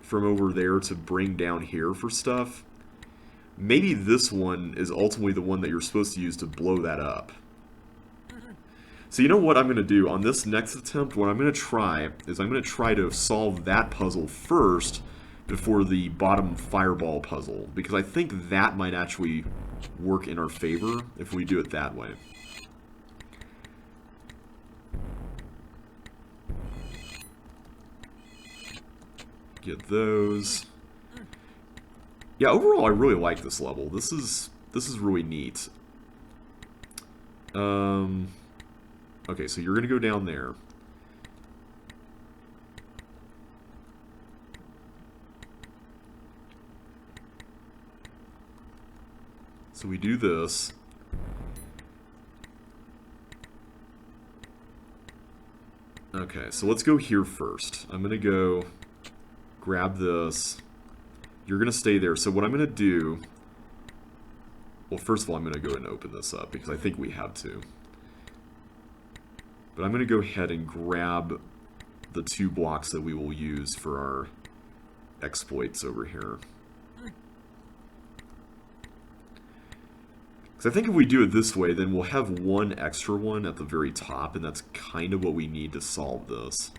from over there to bring down here for stuff. Maybe this one is ultimately the one that you're supposed to use to blow that up. So you know what I'm going to do on this next attempt? What I'm going to try is I'm going to try to solve that puzzle first before the bottom fireball puzzle, because I think that might actually work in our favor if we do it that way. Get those. Yeah, overall I really like this level. This is really neat. Okay, so you're gonna go down there. So we do this. Okay, so let's go here first. I'm gonna go grab this. You're gonna stay there. So what I'm gonna do... Well, first of all, I'm gonna go ahead and open this up, because I think we have to. But I'm going to go ahead and grab the 2 blocks that we will use for our exploits over here. Because I think if we do it this way, then we'll have one extra one at the very top, and that's kind of what we need to solve this.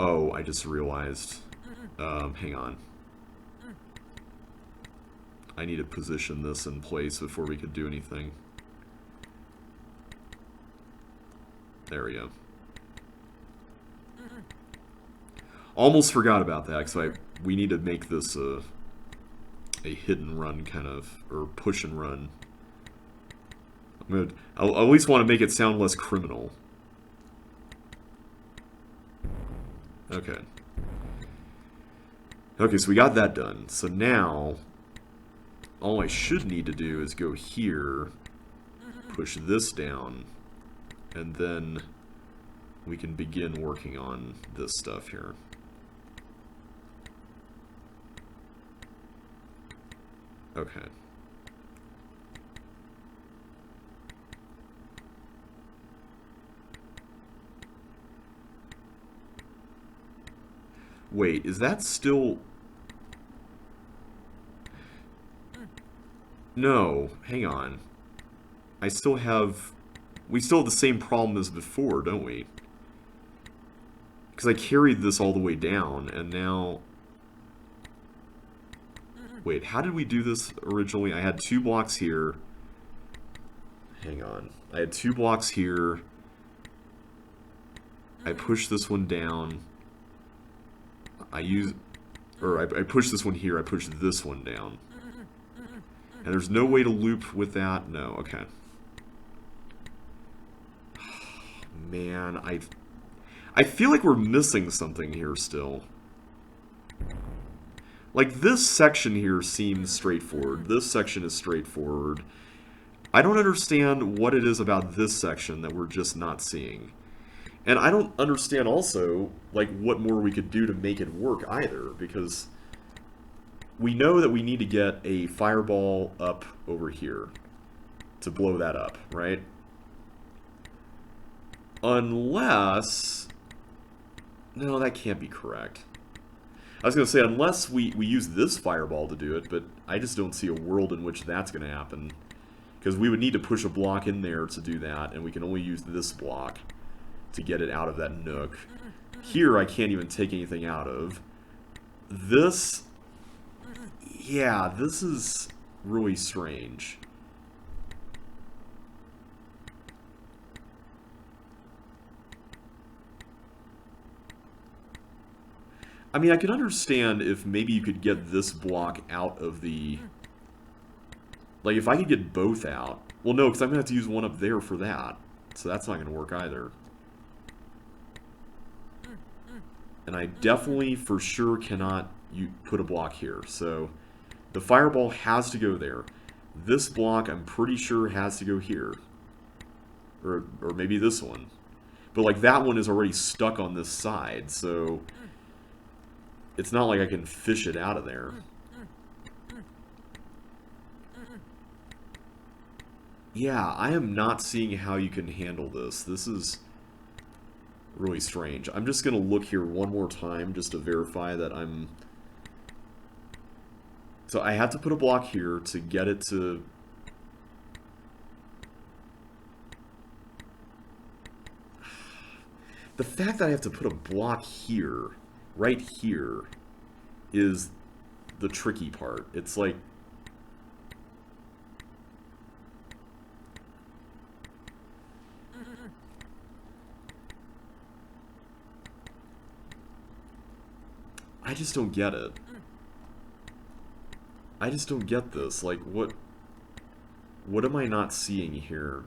Oh, I just realized. Hang on. I need to position this in place before we could do anything. There we go. Almost forgot about that, because we need to make this a hit and run kind of, or push and run. I'll at least want to make it sound less criminal. Okay. Okay, so we got that done. So now, all I should need to do is go here, push this down, and then we can begin working on this stuff here. Okay. Wait, is that still... No, hang on. I still have... We still have the same problem as before, don't we? Because I carried this all the way down, and now... Wait, how did we do this originally? I had 2 blocks here. Hang on. I had 2 blocks here. I pushed this one down. I pushed this one here. I pushed this one down. And there's no way to loop with that? No, okay. Man, I feel like we're missing something here still. Like, this section here seems straightforward. This section is straightforward. I don't understand what it is about this section that we're just not seeing. And I don't understand also, like, what more we could do to make it work either, because we know that we need to get a fireball up over here to blow that up, right? Unless... No, that can't be correct. I was going to say, unless we use this fireball to do it, but I just don't see a world in which that's going to happen. Because we would need to push a block in there to do that, and we can only use this block to get it out of that nook. Here, I can't even take anything out of. This... Yeah, this is really strange. I mean, I could understand if maybe you could get this block out of the... Like, if I could get both out... Well, no, because I'm going to have to use one up there for that. So that's not going to work either. And I definitely, for sure, cannot put a block here. So the fireball has to go there. This block, I'm pretty sure, has to go here. Or maybe this one. But, like, that one is already stuck on this side, so... It's not like I can fish it out of there. Yeah, I am not seeing how you can handle this. This is really strange. I'm just going to look here one more time just to verify that I'm... So I had to put a block here to get it to... The fact that I have to put a block here, right here, is the tricky part. It's like... I just don't get it. I just don't get this. Like, what am I not seeing here?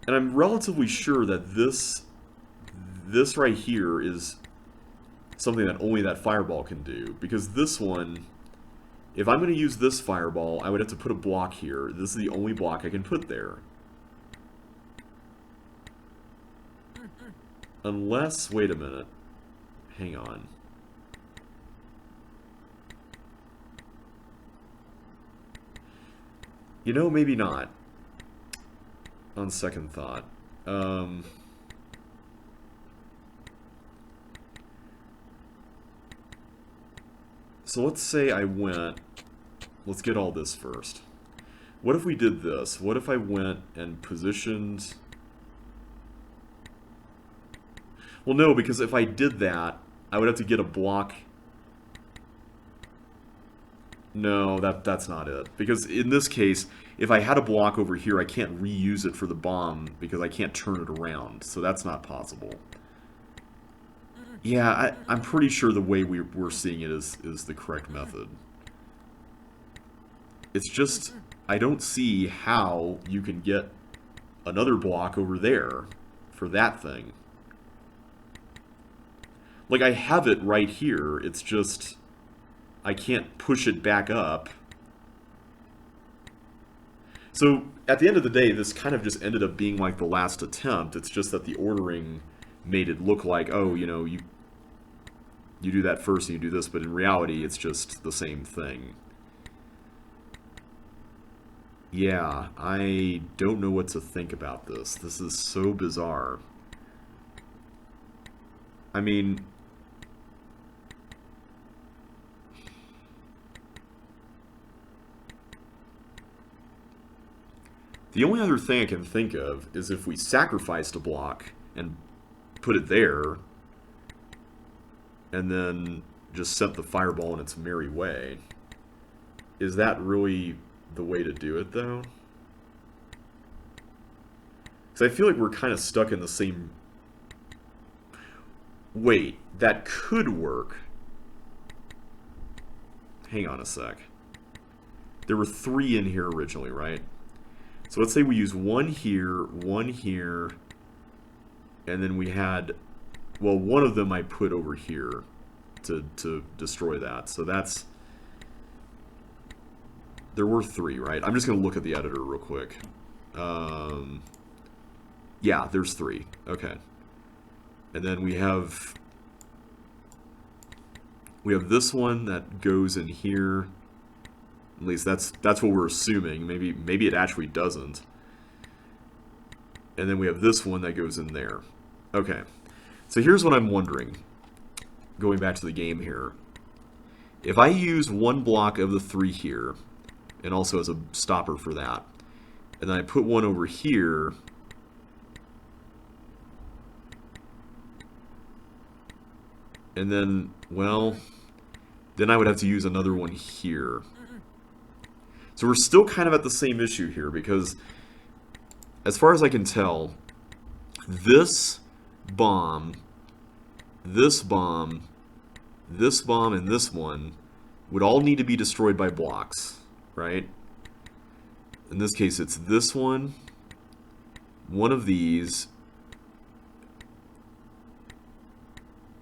And I'm relatively sure that this right here is something that only that fireball can do. Because this one, if I'm going to use this fireball, I would have to put a block here. This is the only block I can put there. Unless, wait a minute. Hang on. You know, maybe not. On second thought. So let's say I went... Let's get all this first. What if we did this? What if I went and positioned... Well, no, because if I did that, I would have to get a block. No, that's not it. Because in this case, if I had a block over here, I can't reuse it for the bomb because I can't turn it around. So that's not possible. Yeah, I'm pretty sure the way we're seeing it is the correct method. It's just, I don't see how you can get another block over there for that thing. Like, I have it right here, it's just, I can't push it back up. So, at the end of the day, this kind of just ended up being like the last attempt. It's just that the ordering made it look like, oh, you know, you do that first and you do this, but in reality, it's just the same thing. Yeah, I don't know what to think about this. This is so bizarre. I mean, the only other thing I can think of is if we sacrificed a block and put it there, and then just sent the fireball in its merry way. Is that really the way to do it, though? Because I feel like we're kind of stuck in the same... Wait, that could work. Hang on a sec. There were 3 in here originally, right? So let's say we use 1 here, and then we had... Well, one of them I put over here to destroy that. So that's... There were 3, right? I'm just going to look at the editor real quick. Yeah, there's 3. Okay. And then we have this one that goes in here. At least that's what we're assuming. Maybe it actually doesn't. And then we have this one that goes in there. Okay. So here's what I'm wondering. Going back to the game here. If I use 1 block of the 3 here, and also as a stopper for that, and then I put 1 over here, and then, well, then I would have to use another one here. So we're still kind of at the same issue here, because as far as I can tell, this bomb, this bomb, this bomb, and this one would all need to be destroyed by blocks, right? In this case, it's this one of these.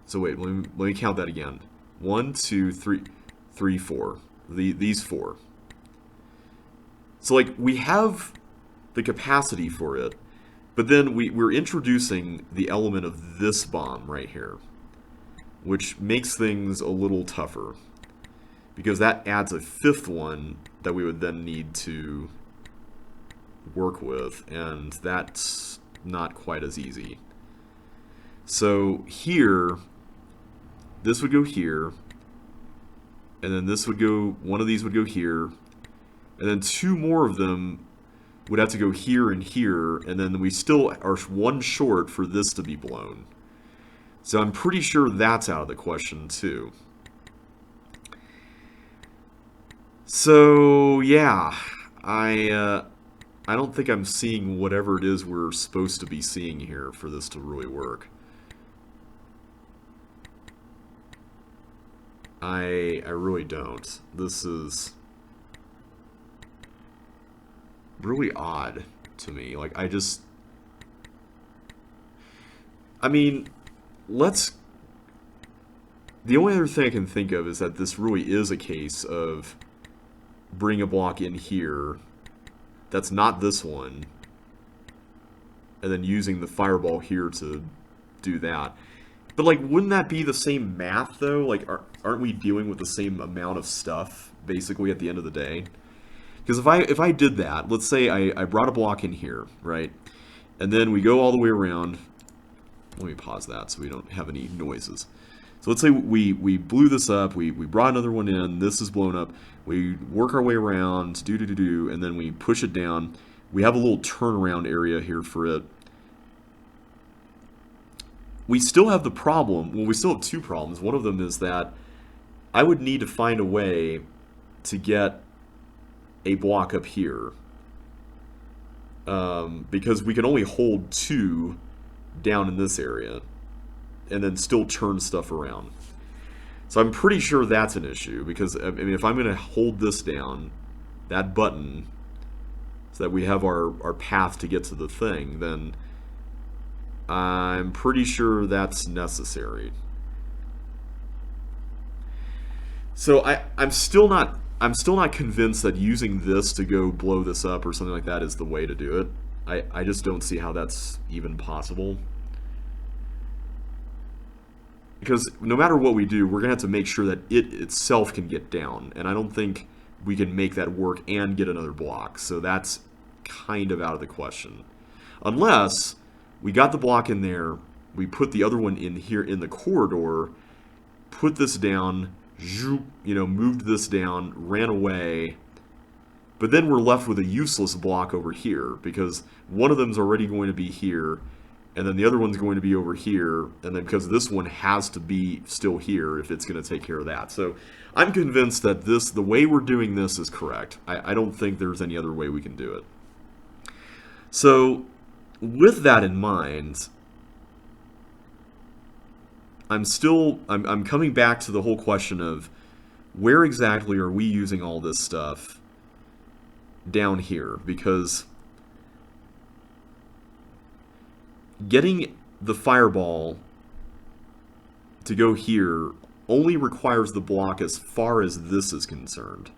So wait, let me count that again. 1, 2, 3, 4. These 4. So like we have the capacity for it, but then we're introducing the element of this bomb right here, which makes things a little tougher, because that adds a 5th one that we would then need to work with, and that's not quite as easy. So here, this would go here, and then this would go, one of these would go here, and then 2 more of them would have to go here and here, and then we still are 1 short for this to be blown. So I'm pretty sure that's out of the question too. So yeah, I don't think I'm seeing whatever it is we're supposed to be seeing here for this to really work. I really don't. This is really odd to me. Like, I mean, the only other thing I can think of is that this really is a case of bring a block in here that's not this one, and then using the fireball here to do that. But, like, wouldn't that be the same math, though? Like, aren't we dealing with the same amount of stuff, basically, at the end of the day? Because if I did that, let's say I brought a block in here, right? And then we go all the way around. Let me pause that so we don't have any noises. So let's say we blew this up, we brought another one in, this is blown up, we work our way around, and then we push it down. We have a little turnaround area here for it. We still have the problem, well, we still have 2 problems. One of them is that I would need to find a way to get a block up here. Because we can only hold 2 down in this area, and then still turn stuff around. So I'm pretty sure that's an issue, because I mean, if I'm going to hold this down, that button, so that we have our path to get to the thing, then I'm pretty sure that's necessary. So I'm still not convinced that using this to go blow this up or something like that is the way to do it. I just don't see how that's even possible. Because no matter what we do, we're going to have to make sure that it itself can get down. And I don't think we can make that work and get another block. So that's kind of out of the question. Unless we got the block in there, we put the other one in here in the corridor, put this down, moved this down, ran away, but then we're left with a useless block over here because one of them's already going to be here, and then the other one's going to be over here, and then because this one has to be still here if it's going to take care of that. So I'm convinced that the way we're doing this is correct. I don't think there's any other way we can do it. So with that in mind, I'm coming back to the whole question of where exactly are we using all this stuff down here, because getting the fireball to go here only requires the block as far as this is concerned.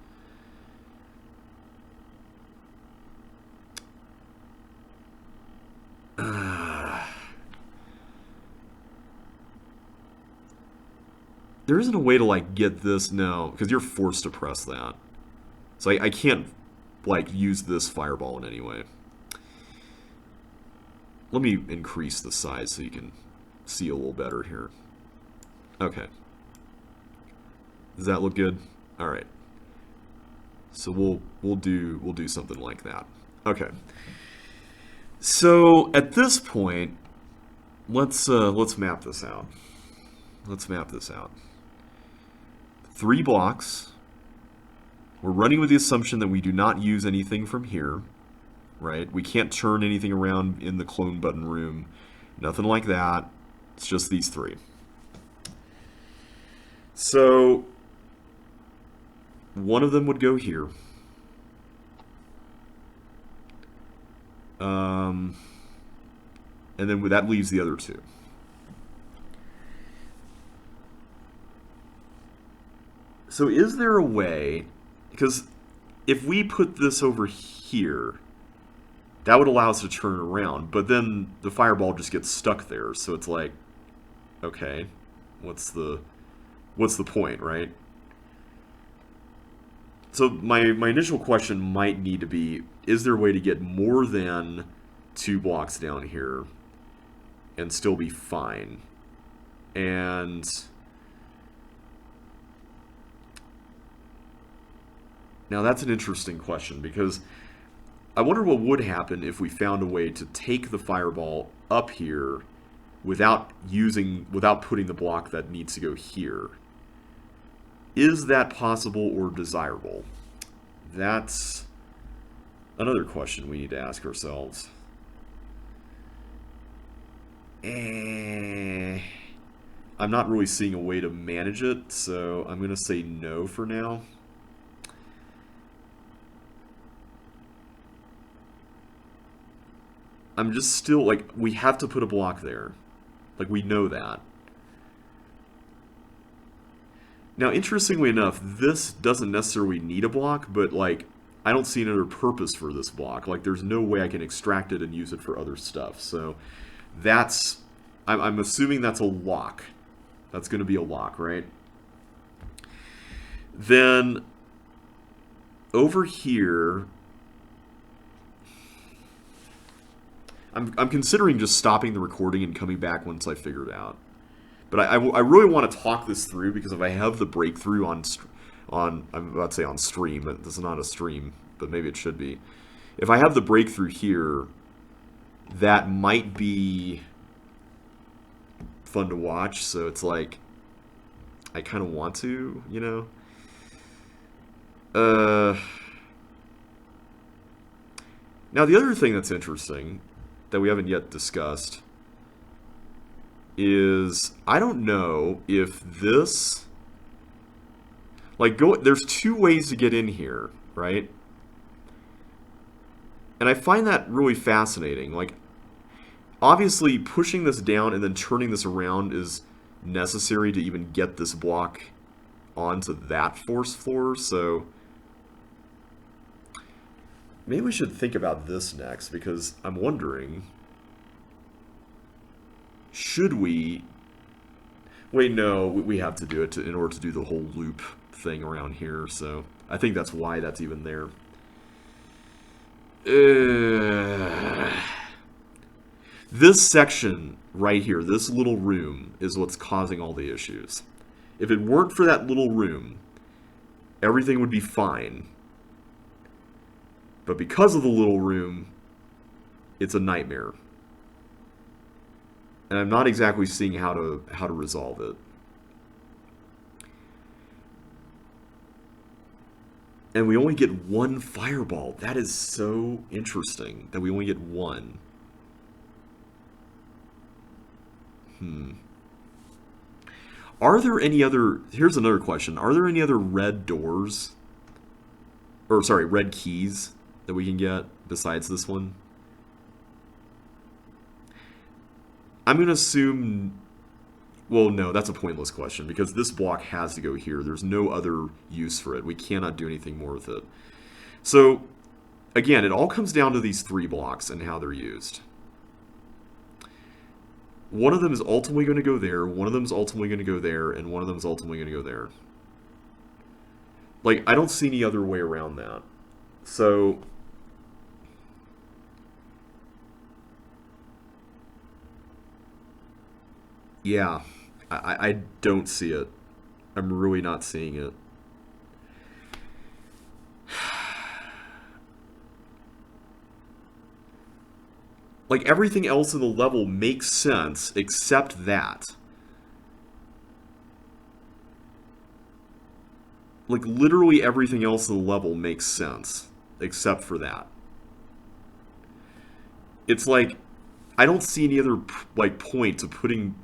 There isn't a way to, like, get this, no, because you're forced to press that. So I can't, like, use this fireball in any way. Let me increase the size so you can see a little better here. Okay. Does that look good? All right. So we'll do something like that. Okay. So at this point, let's map this out. Let's map this out. 3 blocks. We're running with the assumption that we do not use anything from here, right? We can't turn anything around in the clone button room. Nothing like that. It's just these 3. So one of them would go here. And then that leaves the other 2. So is there a way, because if we put this over here, that would allow us to turn around, but then the fireball just gets stuck there. So it's like, okay, what's the point, right? So my initial question might need to be, is there a way to get more than 2 blocks down here and still be fine? And now that's an interesting question, because I wonder what would happen if we found a way to take the fireball up here without putting the block that needs to go here. Is that possible or desirable? That's another question we need to ask ourselves. I'm not really seeing a way to manage it, so I'm going to say no for now. I'm just still, like, we have to put a block there. Like, we know that. Now, interestingly enough, this doesn't necessarily need a block, but, like, I don't see another purpose for this block. Like, there's no way I can extract it and use it for other stuff. So, that's, I'm assuming that's a lock. That's going to be a lock, right? Then, over here, I'm considering just stopping the recording and coming back once I figure it out. But I really want to talk this through, because if I have the breakthrough on I'm about to say on stream, but this is not a stream, but maybe it should be. If I have the breakthrough here, that might be fun to watch. So it's like, I kind of want to, you know. Now the other thing that's interesting that we haven't yet discussed is, I don't know if this, like, there's 2 ways to get in here, right? And I find that really fascinating. Like, obviously pushing this down and then turning this around is necessary to even get this block onto that force floor, so maybe we should think about this next, because I'm wondering, should we... Wait, no, we have to do it in order to do the whole loop thing around here, so I think that's why that's even there. This section right here, this little room, is what's causing all the issues. If it weren't for that little room, everything would be fine. But because of the little room, it's a nightmare. And I'm not exactly seeing how to resolve it. And we only get one fireball. That is so interesting that we only get one. Are there any other... Here's another question. Are there any other red doors? Or, sorry, red keys that we can get besides this one? I'm going to assume... Well, no, that's a pointless question, because this block has to go here. There's no other use for it. We cannot do anything more with it. So, again, it all comes down to these 3 blocks and how they're used. One of them is ultimately going to go there, one of them is ultimately going to go there, and one of them is ultimately going to go there. Like, I don't see any other way around that. So... yeah, I don't see it. I'm really not seeing it. Like, everything else in the level makes sense except that. Like, literally everything else in the level makes sense except for that. It's like, I don't see any other, like, point to putting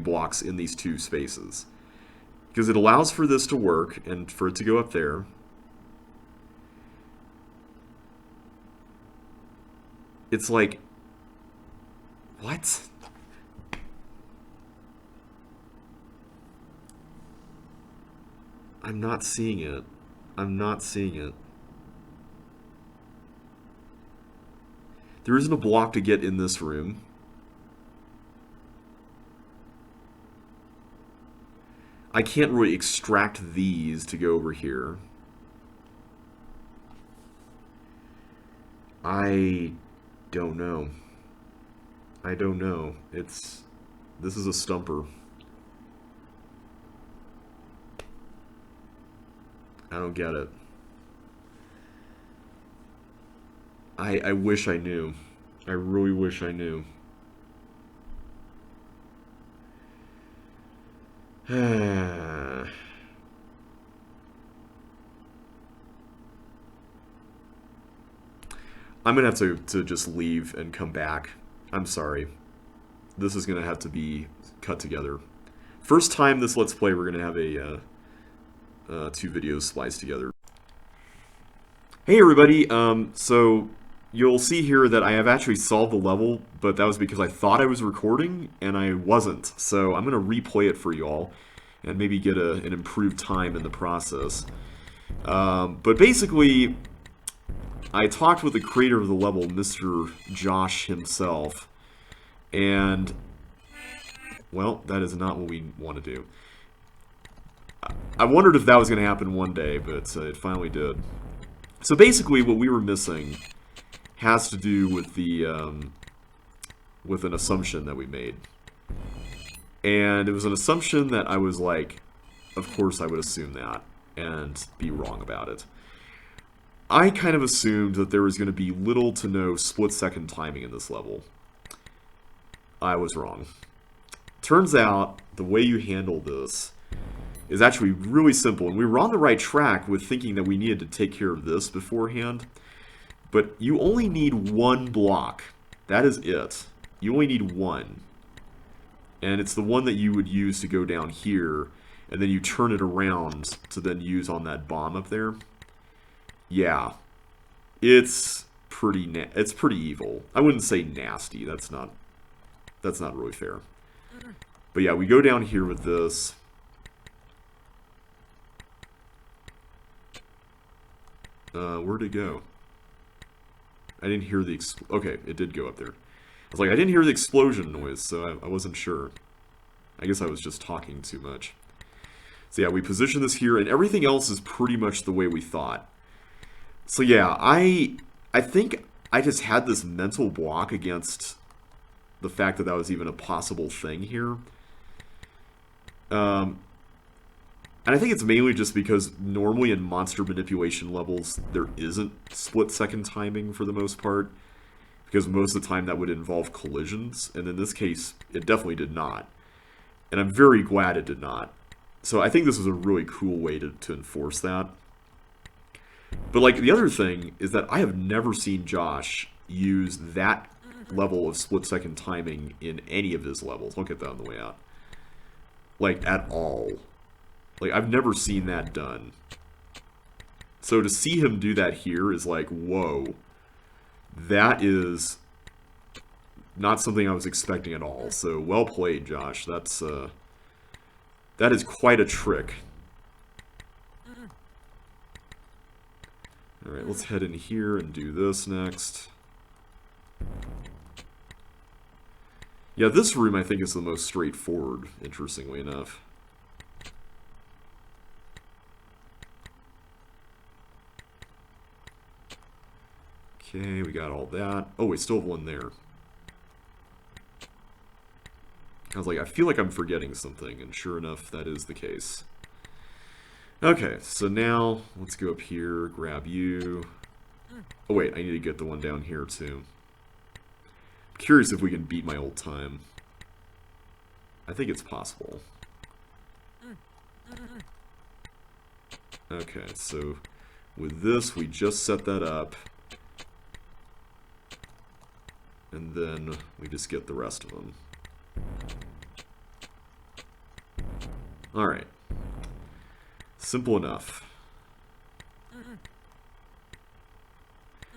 blocks in these 2 spaces. Because it allows for this to work and for it to go up there. It's like, what? I'm not seeing it. I'm not seeing it. There isn't a block to get in this room. I can't really extract these to go over here. I don't know. I don't know. This is a stumper. I don't get it. I wish I knew. I really wish I knew. I'm gonna have to just leave and come back. I'm sorry. This is gonna have to be cut together. First time this Let's Play, we're gonna have a 2 videos spliced together. Hey everybody, so you'll see here that I have actually solved the level, but that was because I thought I was recording, and I wasn't. So I'm going to replay it for you all, and maybe get an improved time in the process. But basically, I talked with the creator of the level, Mr. Josh himself, and, well, that is not what we want to do. I wondered if that was going to happen one day, but it finally did. So basically, what we were missing has to do with the with an assumption that we made, and it was an assumption that I was like, of course I would assume that and be wrong about it. I kind of assumed that there was going to be little to no split-second timing in this level. I was wrong. Turns out the way you handle this is actually really simple, and we were on the right track with thinking that we needed to take care of this beforehand. But you only need 1 block. That is it. You only need 1. And it's the one that you would use to go down here, and then you turn it around to then use on that bomb up there. Yeah. It's pretty evil. I wouldn't say nasty. That's not really fair. But yeah, we go down here with this. Where'd it go? I didn't hear the okay, it did go up there. I was like, I didn't hear the explosion noise, so I wasn't sure. I guess I was just talking too much. So yeah, we position this here, and everything else is pretty much the way we thought. So yeah, I think I just had this mental block against the fact that that was even a possible thing here. And I think it's mainly just because normally in monster manipulation levels, there isn't split-second timing for the most part. Because most of the time that would involve collisions, and in this case, it definitely did not. And I'm very glad it did not. So I think this is a really cool way to enforce that. But like the other thing is that I have never seen Josh use that level of split-second timing in any of his levels. I'll get that on the way out. Like, at all. Like, I've never seen that done. So to see him do that here is like, whoa. That is not something I was expecting at all. So, well played, Josh. That's, that is quite a trick. Alright, let's head in here and do this next. Yeah, this room I think is the most straightforward, interestingly enough. Okay, we got all that. Oh, we still have one there. I was like, I feel like I'm forgetting something, and sure enough, that is the case. Okay, so now, let's go up here, grab you. Oh wait, I need to get the one down here too. I'm curious if we can beat my old time. I think it's possible. Okay, so with this, we just set that up. And then we just get the rest of them. Alright. Simple enough.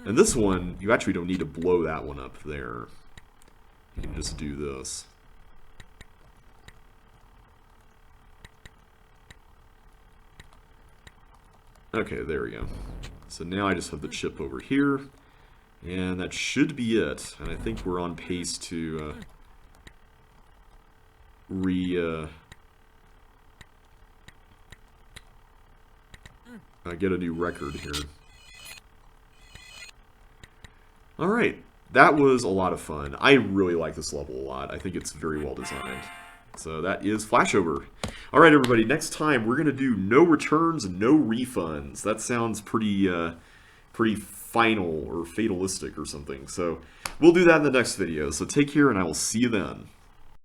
And this one, you actually don't need to blow that one up there. You can just do this. Okay, there we go. So now I just have the chip over here. And that should be it. And I think we're on pace to get a new record here. Alright, that was a lot of fun. I really like this level a lot. I think it's very well designed. So that is Flashover. Alright everybody, next time we're going to do no returns and no refunds. That sounds pretty final or fatalistic or something. So we'll do that in the next video. So take care and I will see you then.